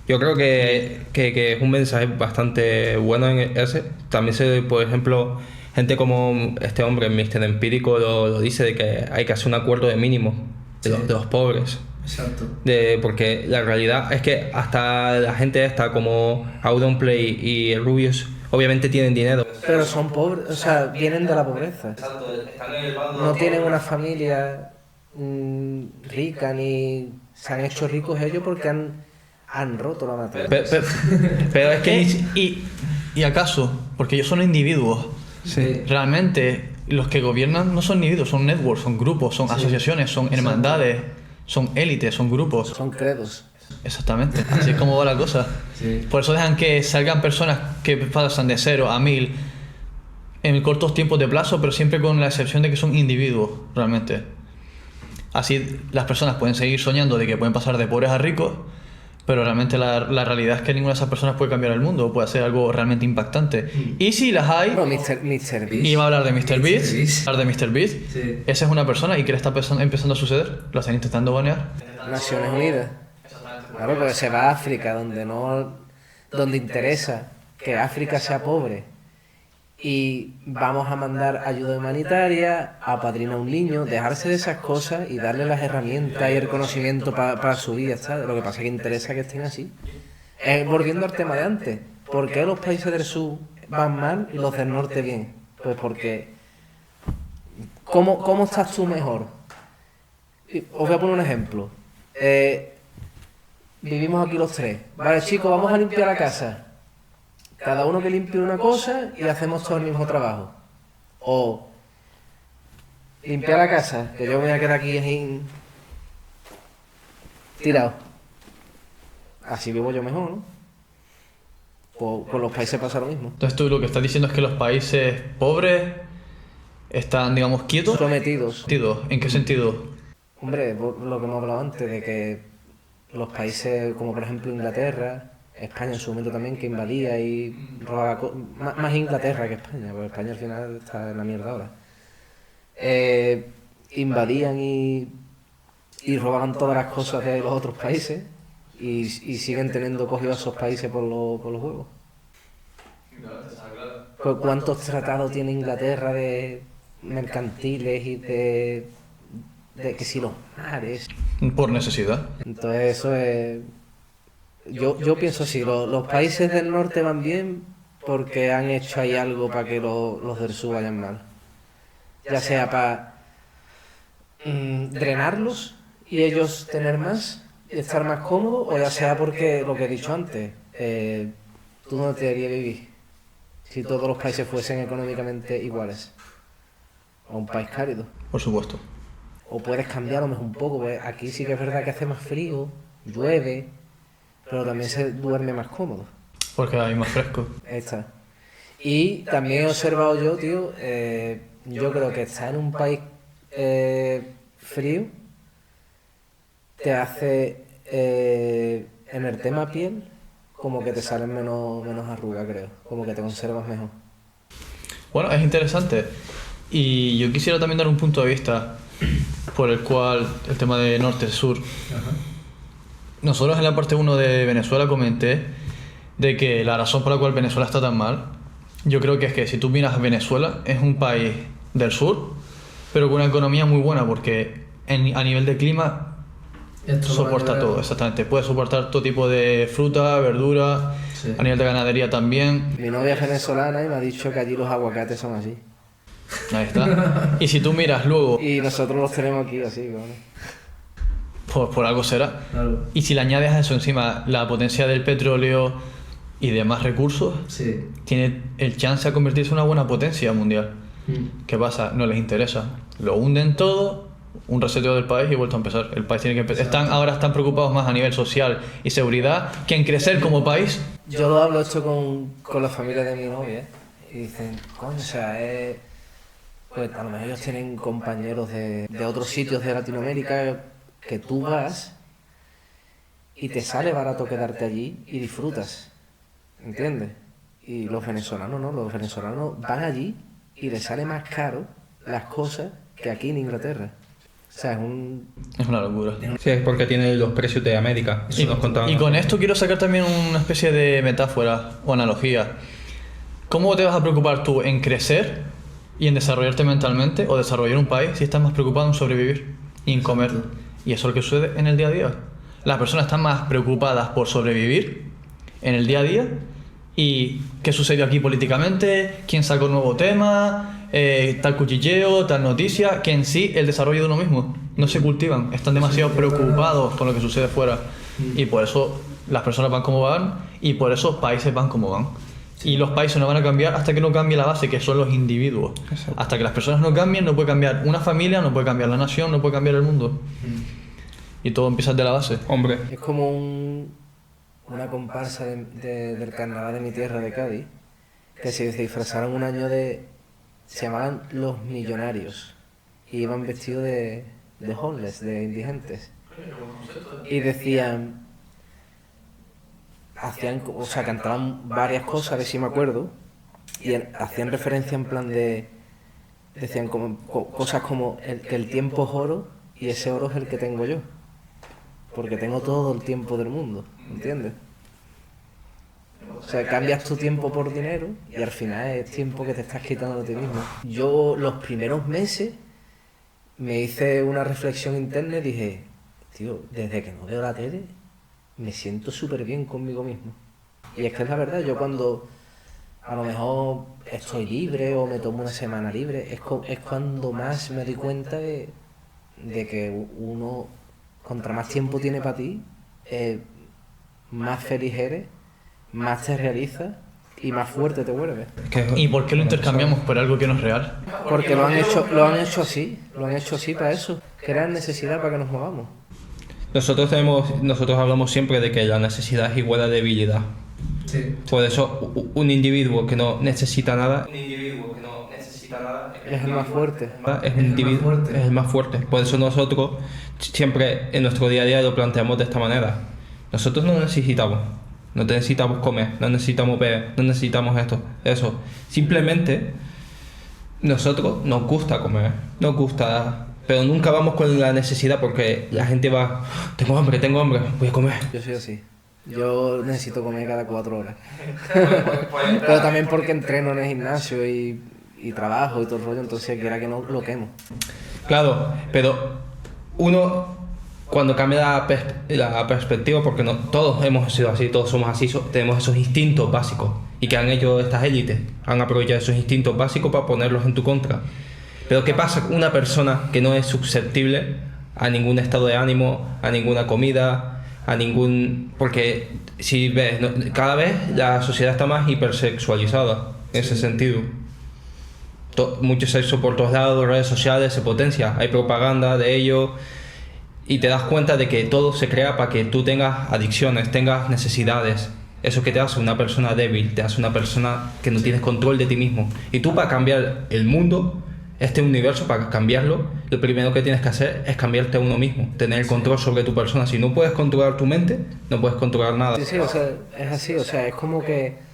Yo creo que es un mensaje bastante bueno en ese. También por ejemplo, gente como este hombre, Mr. Empírico, lo dice, de que hay que hacer un acuerdo de mínimo de los pobres. Exacto. Porque la realidad es que hasta la gente esta como Auronplay y Rubius obviamente tienen dinero. Pero son pobres, o sea, vienen de la pobreza. Exacto, están en el bando. No tienen una familia rica ni se han hecho ricos ellos porque han roto la materia. Pero es que... ¿Y acaso? Porque ellos son individuos. Sí. Realmente los que gobiernan no son individuos, son networks, son grupos, son asociaciones, son hermandades. Son élites, son grupos. Son credos. Exactamente, así es como va la cosa. Sí. Por eso dejan que salgan personas que pasan de 0 a 1000 en cortos tiempos de plazo, pero siempre con la excepción de que son individuos, realmente. Así las personas pueden seguir soñando de que pueden pasar de pobres a ricos, pero realmente la realidad es que ninguna de esas personas puede cambiar el mundo, puede hacer algo realmente impactante. Y si las hay... Bueno, Mr. Beast. Iba a hablar de Mr. Beast. Hablar de Mr. Beast. Sí. Esa es una persona y que le está empezando a suceder. Lo están intentando banear. Naciones Unidas. Claro, porque se va a África, donde interesa que África sea pobre. Y vamos a mandar ayuda humanitaria, apadrinar a un niño, dejarse de esas cosas y darle las herramientas y el conocimiento para su vida, ¿sabes? Lo que pasa es que interesa que estén así. Volviendo al tema de antes, ¿por qué los países del sur van mal y los del norte bien? Pues porque... ¿Cómo estás tú mejor? Os voy a poner un ejemplo. Vivimos aquí los tres. Vale, chicos, vamos a limpiar la casa. Cada uno que limpie una cosa y hacemos todo el mismo trabajo. O limpiar la casa, que yo me voy a quedar aquí tirado. Así vivo yo mejor, ¿no? Pues con los países pasa lo mismo. Entonces tú lo que estás diciendo es que los países pobres están, digamos, quietos. Sometidos. ¿En qué sentido? Hombre, lo que hemos hablado antes, de que los países como por ejemplo Inglaterra, España en su momento también, que invadía y robaba más Inglaterra que España, porque España al final está en la mierda ahora. Invadían y robaban todas las cosas de los otros países y siguen teniendo cogidos a esos países por los huevos. ¿Cuántos tratados tiene Inglaterra de mercantiles y de que si los mares? Por necesidad. Entonces eso es... Yo pienso así, los países del norte van bien porque han hecho ahí algo para que los del sur vayan mal. Ya sea para drenarlos y ellos tener más y estar más cómodos, o ya sea porque, lo que he dicho antes, tú no te harías vivir si todos los países fuesen económicamente iguales a un país cálido. Por supuesto. O puedes cambiarlo mejor un poco, pues aquí sí que es verdad que hace más frío, llueve, pero también se duerme más cómodo. Porque hay más fresco. Ahí está. Y también he observado yo, tío, yo creo que estar en un país frío te hace, en el tema piel, como que te salen menos arrugas, creo. Como que te conservas mejor. Bueno, es interesante. Y yo quisiera también dar un punto de vista por el cual el tema de norte-sur. Nosotros en la parte 1 de Venezuela comenté de que la razón por la cual Venezuela está tan mal, yo creo que es que si tú miras Venezuela, es un país del sur, pero con una economía muy buena, porque a nivel de clima soporta todo, exactamente. Puede soportar todo tipo de fruta, verdura, sí. A nivel de ganadería también. Mi novia es venezolana y me ha dicho que allí los aguacates son así. Ahí está. Y si tú miras luego... Y nosotros los tenemos aquí así, ¿vale? Por algo será. Claro. Y si le añades a eso encima la potencia del petróleo y demás recursos, sí, tiene el chance de convertirse en una buena potencia mundial. ¿Qué pasa? No les interesa. Lo hunden todo, un reseteo del país y vuelto a empezar. El país tiene que empezar. Ahora están preocupados más a nivel social y seguridad que en crecer como país. Yo lo hablo esto con la familia de mi novia y dicen, coño, o sea, pues a lo mejor ellos tienen compañeros de otros sitios de Latinoamérica que tú vas y te sale barato quedarte allí y disfrutas, ¿entiendes? Y los venezolanos no, los venezolanos van allí y les sale más caro las cosas que aquí en Inglaterra. O sea, es una locura. Sí, es porque tiene los precios de América. Y con esto quiero sacar también una especie de metáfora o analogía. ¿Cómo te vas a preocupar tú en crecer y en desarrollarte mentalmente o desarrollar un país si estás más preocupado en sobrevivir y en comer? Y eso es lo que sucede en el día a día. Las personas están más preocupadas por sobrevivir en el día a día. ¿Y qué sucedió aquí políticamente? ¿Quién sacó un nuevo tema? Tal cuchilleo, tal noticia. Que en sí el desarrollo de uno mismo no se cultivan. Están demasiado preocupados con lo que sucede fuera. Y por eso las personas van como van y por eso países van como van. Y los países no van a cambiar hasta que no cambie la base, que son los individuos. Exacto. Hasta que las personas no cambien, no puede cambiar una familia, no puede cambiar la nación, no puede cambiar el mundo. Y todo empieza desde la base. Hombre. Es como una comparsa del carnaval de mi tierra, de Cádiz, que se disfrazaron un año se llamaban Los Millonarios. Y iban vestidos de homeless, de indigentes. Y decían... cantaban varias cosas, a ver si me acuerdo, y hacían referencia en plan de... Decían como cosas como que el tiempo es oro y ese oro es el que tengo yo. Porque tengo todo el tiempo del mundo, ¿entiendes? O sea, cambias tu tiempo por dinero y al final es tiempo que te estás quitando de ti mismo. Yo los primeros meses me hice una reflexión interna y dije, tío, desde que no veo la tele me siento súper bien conmigo mismo. Y es que es la verdad, yo cuando a lo mejor estoy libre o me tomo una semana libre, es cuando más me doy cuenta de que uno, contra más tiempo tiene para ti, más feliz eres, más te realizas y más fuerte te vuelves. ¿Y por qué lo intercambiamos por algo que no es real? Porque lo han hecho así para eso, crear necesidad para que nos movamos. Nosotros hablamos siempre de que la necesidad es igual a debilidad. Sí. Por eso un individuo que no necesita nada es el más fuerte. Es el más fuerte. Por eso nosotros siempre en nuestro día a día lo planteamos de esta manera. Nosotros no necesitamos comer, no necesitamos beber, no necesitamos eso. Simplemente nosotros nos gusta comer, nos gusta... Pero nunca vamos con la necesidad porque la gente va, tengo hambre, voy a comer. Yo soy así. Yo necesito comer cada 4 horas. Pero también porque entreno en el gimnasio y trabajo y todo el rollo, entonces quiera que no lo quemo. Claro, pero uno cuando cambia la perspectiva, porque no todos hemos sido así, todos somos así, tenemos esos instintos básicos. ¿Y qué han hecho estas élites? Han aprovechado esos instintos básicos para ponerlos en tu contra. Pero ¿qué pasa con una persona que no es susceptible a ningún estado de ánimo, a ninguna comida, a ningún... Porque si ves, cada vez la sociedad está más hipersexualizada en ese sentido. Mucho sexo por todos lados, redes sociales, se potencia, hay propaganda de ello y te das cuenta de que todo se crea para que tú tengas adicciones, tengas necesidades. Eso que te hace una persona débil, te hace una persona que no tienes control de ti mismo. Y tú, para cambiar el mundo, este universo, para cambiarlo, lo primero que tienes que hacer es cambiarte a uno mismo, tener el control sobre tu persona. Si no puedes controlar tu mente, no puedes controlar nada. Sí, o sea, es así, o sea, es como que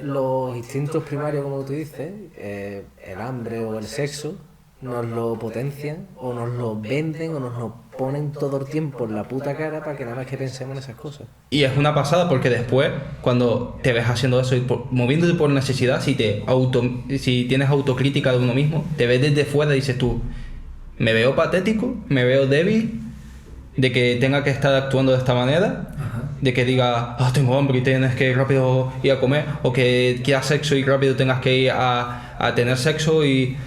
los instintos primarios, como tú dices, el hambre o el sexo, nos lo potencian o nos lo venden o nos lo ponen todo el tiempo en la puta cara para que nada más que pensemos en esas cosas. Y es una pasada porque después, cuando te ves haciendo eso y moviéndote por necesidad, si tienes autocrítica de uno mismo, te ves desde fuera y dices tú, me veo patético, me veo débil, de que tenga que estar actuando de esta manera, de que diga, tengo hambre y tienes que ir rápido ir a comer, o que quieras sexo y rápido tengas que ir a tener sexo y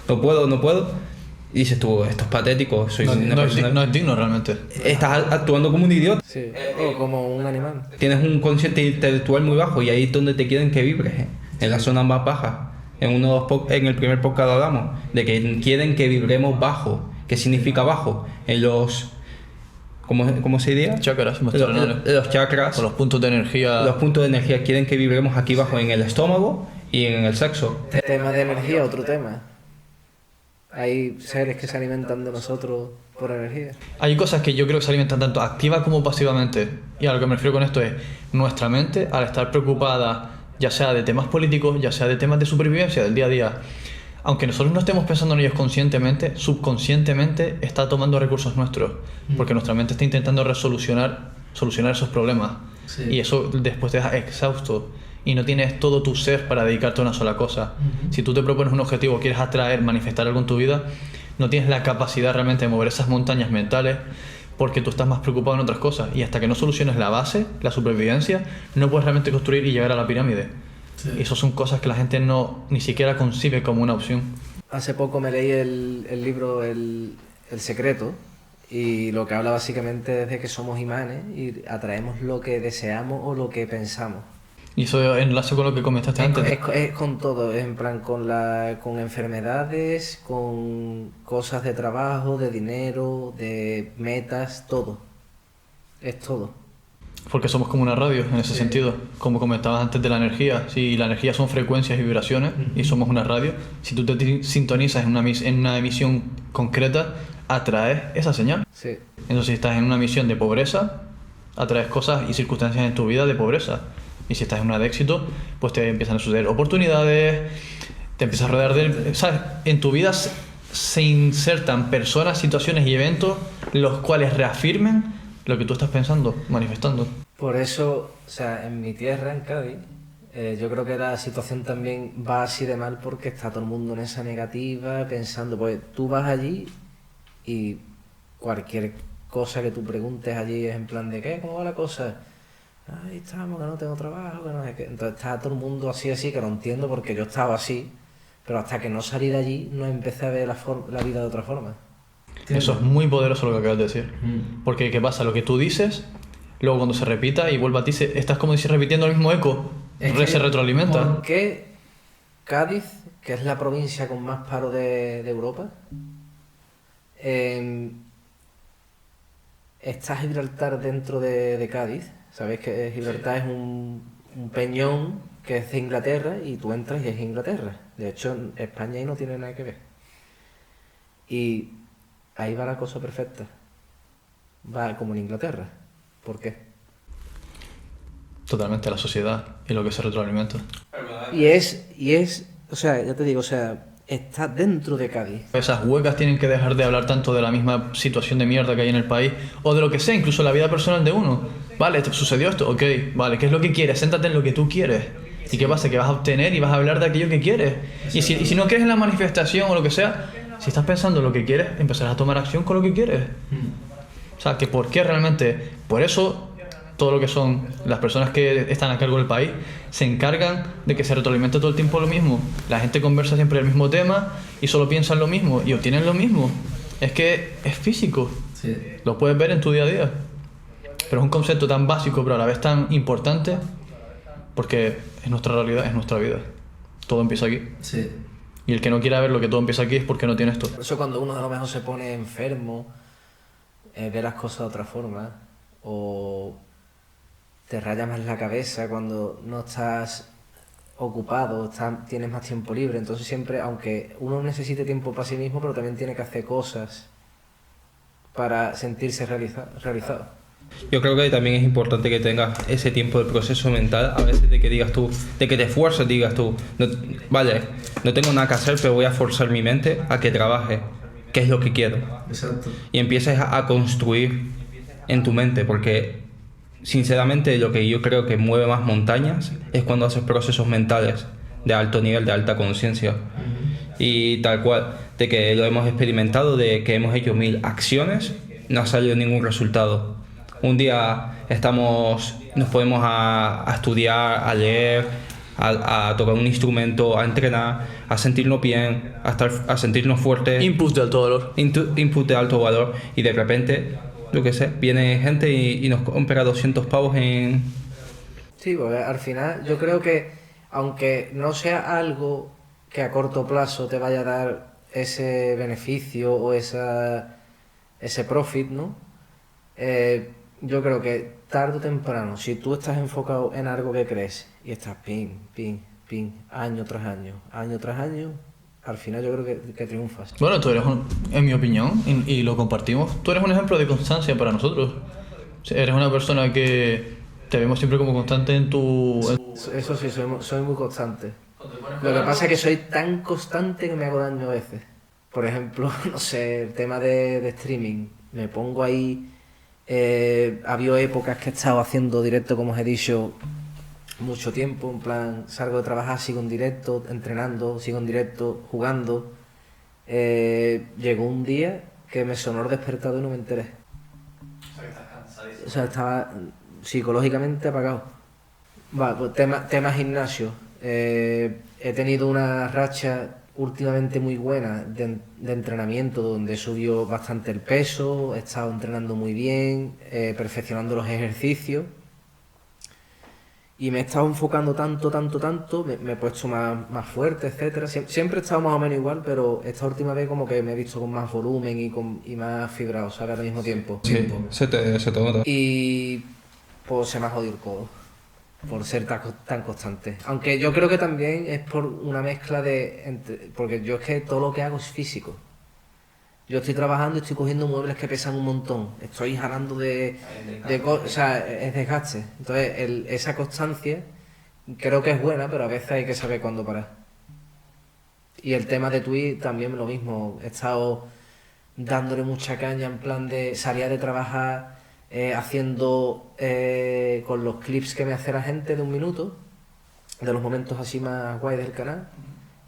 no puedo. Y dices tú, esto es patético, soy una persona... No es digno realmente. Estás actuando como un idiota. Sí, o como un animal. Tienes un consciente intelectual muy bajo y ahí es donde te quieren que vibres, en las zonas más bajas. En el primer podcast hablamos de que quieren que vibremos bajo. ¿Qué significa bajo? En los... ¿Cómo se diría? Chakras, los chakras. O los puntos de energía. Los puntos de energía quieren que vibremos aquí bajo, en el estómago y en el sexo. Tema de energía, otro tema. Hay seres que se alimentan de nosotros por energía. Hay cosas que yo creo que se alimentan tanto activa como pasivamente. Y a lo que me refiero con esto es nuestra mente, al estar preocupada, ya sea de temas políticos, ya sea de temas de supervivencia del día a día, aunque nosotros no estemos pensando en ellos conscientemente, subconscientemente está tomando recursos nuestros, porque nuestra mente está intentando solucionar esos problemas. Sí. Y eso después te deja exhausto y no tienes todo tu ser para dedicarte a una sola cosa. Si tú te propones un objetivo, quieres atraer, manifestar algo en tu vida, no tienes la capacidad realmente de mover esas montañas mentales porque tú estás más preocupado en otras cosas, y hasta que no soluciones la base, la supervivencia, no puedes realmente construir y llegar a la pirámide. Sí. Y eso son cosas que la gente ni siquiera concibe como una opción. Hace poco me leí el libro El Secreto, y lo que habla básicamente es de que somos imanes y atraemos lo que deseamos o lo que pensamos. Y eso enlace con lo que comentaste antes. Es con todo, en plan con enfermedades, con cosas de trabajo, de dinero, de metas, todo. Es todo. Porque somos como una radio en ese sentido. Como comentabas antes de la energía, si la energía son frecuencias y vibraciones y somos una radio, si tú te sintonizas en una emisión concreta, atraes esa señal. Sí. Entonces, si estás en una misión de pobreza, atraes cosas y circunstancias en tu vida de pobreza. Y si estás en una de éxito, pues te empiezan a suceder oportunidades, te empiezas a rodear de... ¿Sabes? En tu vida se insertan personas, situaciones y eventos los cuales reafirmen lo que tú estás pensando, manifestando. Por eso, o sea, en mi tierra, en Cádiz, yo creo que la situación también va así de mal porque está todo el mundo en esa negativa, pensando, pues tú vas allí y cualquier cosa que tú preguntes allí es en plan de ¿qué? ¿Cómo va la cosa? Ahí estamos, que no tengo trabajo, que no sé qué. Entonces está todo el mundo así, que lo entiendo porque yo estaba así, pero hasta que no salí de allí no empecé a ver la vida de otra forma. Eso es muy poderoso lo que acabas de decir. Porque ¿qué pasa? Lo que tú dices, luego cuando se repita y vuelve a ti, estás como si repitiendo el mismo eco, se retroalimenta. ¿Por qué Cádiz, que es la provincia con más paro de Europa, está Gibraltar dentro de Cádiz? Sabéis que Gibraltar es un peñón que es de Inglaterra y tú entras y es Inglaterra. De hecho, España ahí no tiene nada que ver. Y ahí va la cosa perfecta. Va como en Inglaterra. ¿Por qué? Totalmente, la sociedad y lo que se retroalimenta. Y es, o sea, ya te digo, o sea, está dentro de Cádiz. Esas huecas tienen que dejar de hablar tanto de la misma situación de mierda que hay en el país o de lo que sea, incluso la vida personal de uno. Vale, ¿te sucedió esto? Ok, vale, ¿qué es lo que quieres? Céntrate en lo que tú quieres. ¿Y qué pasa? Que vas a obtener y vas a hablar de aquello que quieres. Y si no crees en la manifestación o lo que sea, si estás pensando en lo que quieres, empezarás a tomar acción con lo que quieres. O sea, que ¿por qué realmente? Por eso todo lo que son las personas que están a cargo del país, se encargan de que se retroalimente todo el tiempo lo mismo. La gente conversa siempre el mismo tema y solo piensan lo mismo y obtienen lo mismo. Es que es físico, Sí. lo puedes ver en tu día a día. Pero es un concepto tan básico, pero a la vez tan importante, porque es nuestra realidad, es nuestra vida. Todo empieza aquí. Sí. Y el que no quiera ver lo que todo empieza aquí es porque no tiene esto. Por eso cuando uno a lo mejor se pone enfermo, ve las cosas de otra forma, o te raya más la cabeza cuando no estás ocupado, tienes más tiempo libre. Entonces siempre, aunque uno necesite tiempo para sí mismo, pero también tiene que hacer cosas para sentirse realizado. Yo creo que también es importante que tengas ese tiempo de proceso mental, a veces de que digas tú, de que te esfuerces, digas tú, no, vale, no tengo nada que hacer, pero voy a forzar mi mente a que trabaje, qué es lo que quiero. Exacto. Y empieces a construir en tu mente, porque sinceramente lo que yo creo que mueve más montañas es cuando haces procesos mentales de alto nivel, de alta conciencia. Y tal cual, de que lo hemos experimentado, de que hemos hecho 1000 acciones, no ha salido ningún resultado. Un día nos podemos a estudiar, a leer, a tocar un instrumento, a entrenar, a sentirnos bien, a sentirnos fuertes. Input de alto valor. Input de alto valor, y de repente, yo qué sé, viene gente y nos compra 200 pavos en... Sí, porque al final yo creo que aunque no sea algo que a corto plazo te vaya a dar ese beneficio o ese profit, ¿no? Yo creo que tarde o temprano, si tú estás enfocado en algo que crees y estás pin, año tras año, al final yo creo que triunfas. Bueno, tú eres, en mi opinión, y lo compartimos, tú eres un ejemplo de constancia para nosotros. O sea, eres una persona que te vemos siempre como constante en tu... Eso sí, soy muy constante. Lo que pasa es que soy tan constante que me hago daño a veces. Por ejemplo, no sé, el tema de streaming. Me pongo ahí... ha habido épocas que he estado haciendo directo, como os he dicho, mucho tiempo. En plan, salgo de trabajar, sigo en directo, entrenando, sigo en directo, jugando. Llegó un día que me sonó el despertador y no me enteré. O sea, estaba psicológicamente apagado. Va, pues tema gimnasio. He tenido una racha últimamente muy buena de entrenamiento, donde subió bastante el peso, he estado entrenando muy bien, perfeccionando los ejercicios, y me he estado enfocando tanto, me he puesto más fuerte, etcétera. Siempre he estado más o menos igual, pero esta última vez como que me he visto con más volumen y más fibrado, ¿sabes? Al mismo tiempo. Sí, se te nota. Y pues se me ha jodido el codo por ser tan constante. Aunque yo creo que también es por una mezcla porque yo es que todo lo que hago es físico. Yo estoy trabajando y estoy cogiendo muebles que pesan un montón. Estoy jalando o sea, es desgaste. Entonces, esa constancia creo que es buena, pero a veces hay que saber cuándo parar. Y el tema de Twitch también lo mismo. He estado dándole mucha caña en plan de salir de trabajar... haciendo con los clips que me hace la gente de 1 minuto, de los momentos así más guays del canal,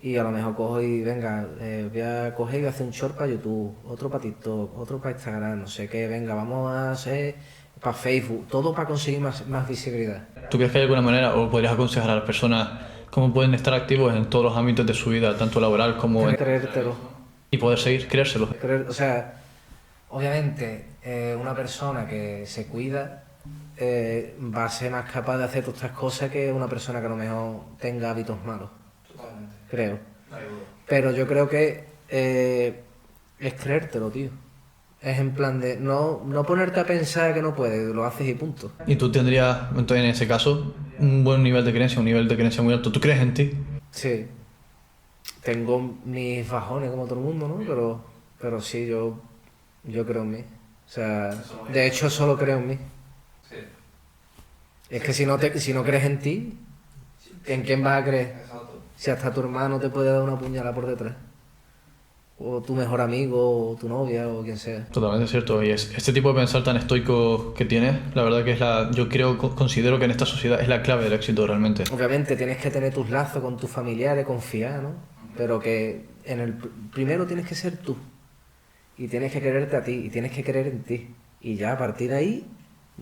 y a lo mejor cojo y venga, voy a coger y voy a hacer un short para YouTube, otro para TikTok, otro para Instagram, no sé qué, venga, vamos a hacer para Facebook, todo para conseguir más visibilidad. ¿Tú crees que hay alguna manera, o podrías aconsejar a las personas cómo pueden estar activos en todos los ámbitos de su vida, tanto laboral como... Creértelo. Y poder seguir, creérselo? O sea, obviamente, una persona que se cuida va a ser más capaz de hacer todas estas cosas que una persona que a lo mejor tenga hábitos malos. Totalmente. Creo. Pero yo creo que es creértelo, tío. Es en plan de no ponerte a pensar que no puedes, lo haces y punto. Y tú tendrías, entonces en ese caso, un buen nivel de creencia, un nivel de creencia muy alto. ¿Tú crees en ti? Sí. Tengo mis bajones como todo el mundo, ¿no? Pero sí, yo creo en mí. O sea, de hecho solo creo en mí. Sí. Es que si no crees en ti, ¿en quién vas a creer? Exacto. Si hasta tu hermano te puede dar una puñalada por detrás. O tu mejor amigo, o tu novia, o quien sea. Totalmente cierto. Y este tipo de pensar tan estoico que tienes, la verdad que considero que en esta sociedad es la clave del éxito realmente. Obviamente tienes que tener tus lazos con tus familiares, confiar, ¿no? Pero que primero tienes que ser tú. Y tienes que quererte a ti, y tienes que creer en ti. Y ya a partir de ahí,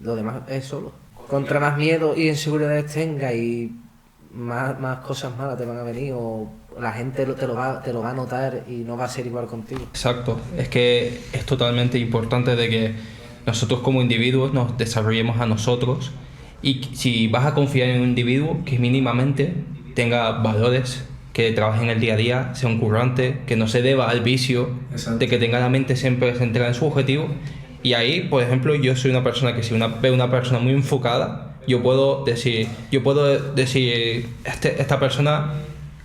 lo demás es solo. Contra más miedo y inseguridades tengas y más cosas malas te van a venir, o la gente te lo va a notar y no va a ser igual contigo. Exacto, es que es totalmente importante de que nosotros como individuos nos desarrollemos a nosotros, y si vas a confiar en un individuo, que mínimamente tenga valores, que trabaje en el día a día, sea un currante, que no se deba al vicio, de que tenga la mente siempre centrada en su objetivo. Y ahí, por ejemplo, yo soy una persona que si veo una persona muy enfocada, yo puedo decir, esta persona,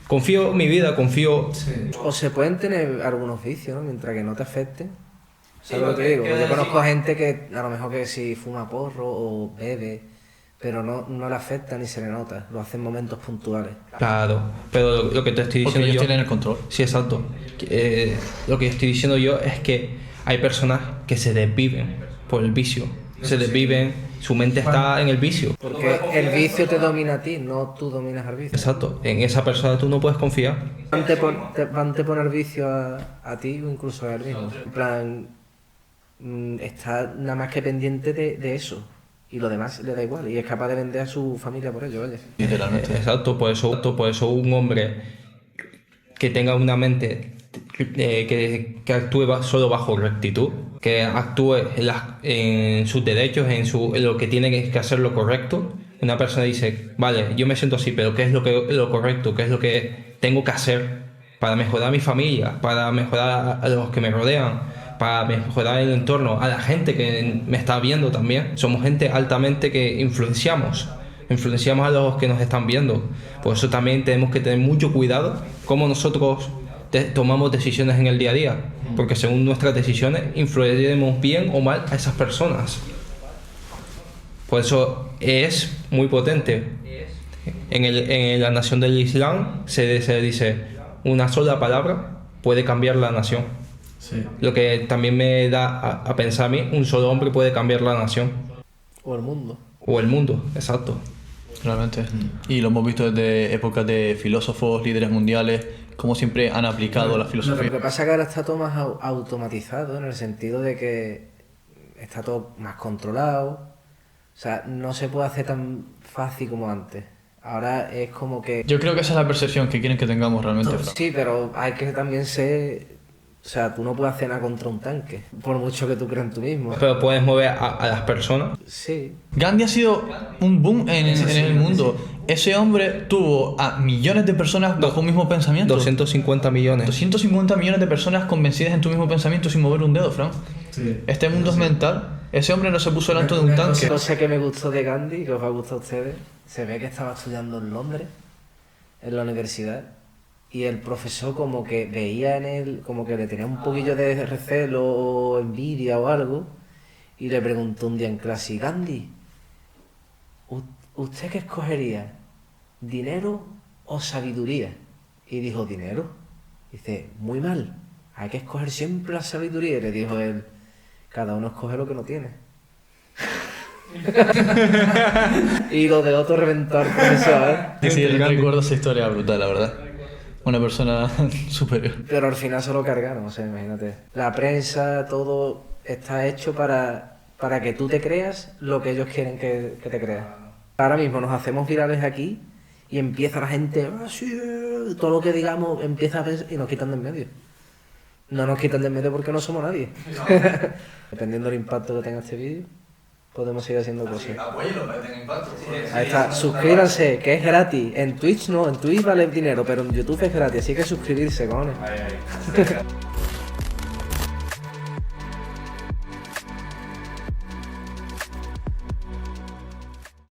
confío en mi vida, confío... Sí. O se pueden tener algunos vicios, ¿no? Mientras que no te afecten. ¿Sabes lo que te digo? Yo conozco gente que a lo mejor que si fuma porro o bebe, pero no le afecta ni se le nota, lo hace en momentos puntuales. Claro, pero lo que te estoy diciendo porque ellos yo... tienen el control. Sí, exacto. Lo que estoy diciendo yo es que hay personas que se desviven por el vicio. Se desviven, su mente está en el vicio. Porque el vicio te domina a ti, no tú dominas al vicio. Exacto, en esa persona tú no puedes confiar. Van a poner vicio a ti o incluso a él mismo. En plan, está nada más que pendiente de eso. Y lo demás le da igual. Y es capaz de vender a su familia por ello, oye. Literalmente. Exacto, por eso un hombre que tenga una mente que actúe solo bajo rectitud, que actúe en sus derechos, en lo que tiene que hacer lo correcto. Una persona dice, vale, yo me siento así, pero ¿qué es lo correcto? ¿Qué es lo que tengo que hacer para mejorar a mi familia, para mejorar a los que me rodean, para mejorar el entorno, a la gente que me está viendo también? Somos gente altamente que influenciamos a los que nos están viendo. Por eso también tenemos que tener mucho cuidado cómo nosotros tomamos decisiones en el día a día, porque según nuestras decisiones influiremos bien o mal a esas personas. Por eso es muy potente. En la nación del Islam se dice, una sola palabra puede cambiar la nación. Sí. Lo que también me da a pensar a mí, un solo hombre puede cambiar la nación. O el mundo. O el mundo, exacto. Realmente. Y lo hemos visto desde épocas de filósofos, líderes mundiales, cómo siempre han aplicado la filosofía. Lo que pasa es que ahora está todo más automatizado, en el sentido de que está todo más controlado. O sea, no se puede hacer tan fácil como antes. Ahora es como que... Yo creo que esa es la percepción que quieren que tengamos realmente, Fran. Sí, pero hay que también ser... O sea, tú no puedes hacer nada contra un tanque, por mucho que tú creas en tú mismo. Pero puedes mover a las personas. Sí. Gandhi ha sido un boom en el mundo. Ese hombre tuvo a millones de personas bajo un mismo pensamiento. 250 millones. 250 millones de personas convencidas en tu mismo pensamiento sin mover un dedo, Fran. Sí. Este mundo es mental. Ese hombre no se puso delante de un tanque. Una cosa que me gustó de Gandhi, que os va a gustar a ustedes, se ve que estaba estudiando en Londres, en la universidad, y el profesor como que veía en él, como que le tenía un poquillo de recelo o envidia o algo, y le preguntó un día en clase, Gandhi, ¿usted qué escogería? ¿Dinero o sabiduría? Y dijo, dinero. Dice, muy mal, hay que escoger siempre la sabiduría. Y le dijo él, cada uno escoge lo que no tiene. Y lo de otro reventar, profesor, ¿eh? Sí, yo recuerdo esa historia brutal, la verdad. Una persona superior. Pero al final se lo cargaron, o sea, imagínate. La prensa, todo está hecho para que tú te creas lo que ellos quieren que te creas. Ahora mismo nos hacemos virales aquí y empieza la gente, todo lo que digamos empieza a pensar y nos quitan de en medio. No nos quitan de en medio porque no somos nadie. Dependiendo del impacto que tenga este vídeo, podemos seguir haciendo cosas. Ahí está, suscríbanse, que es gratis. En Twitch no, en Twitch vale dinero, pero en YouTube es gratis, así que suscribirse, cojones.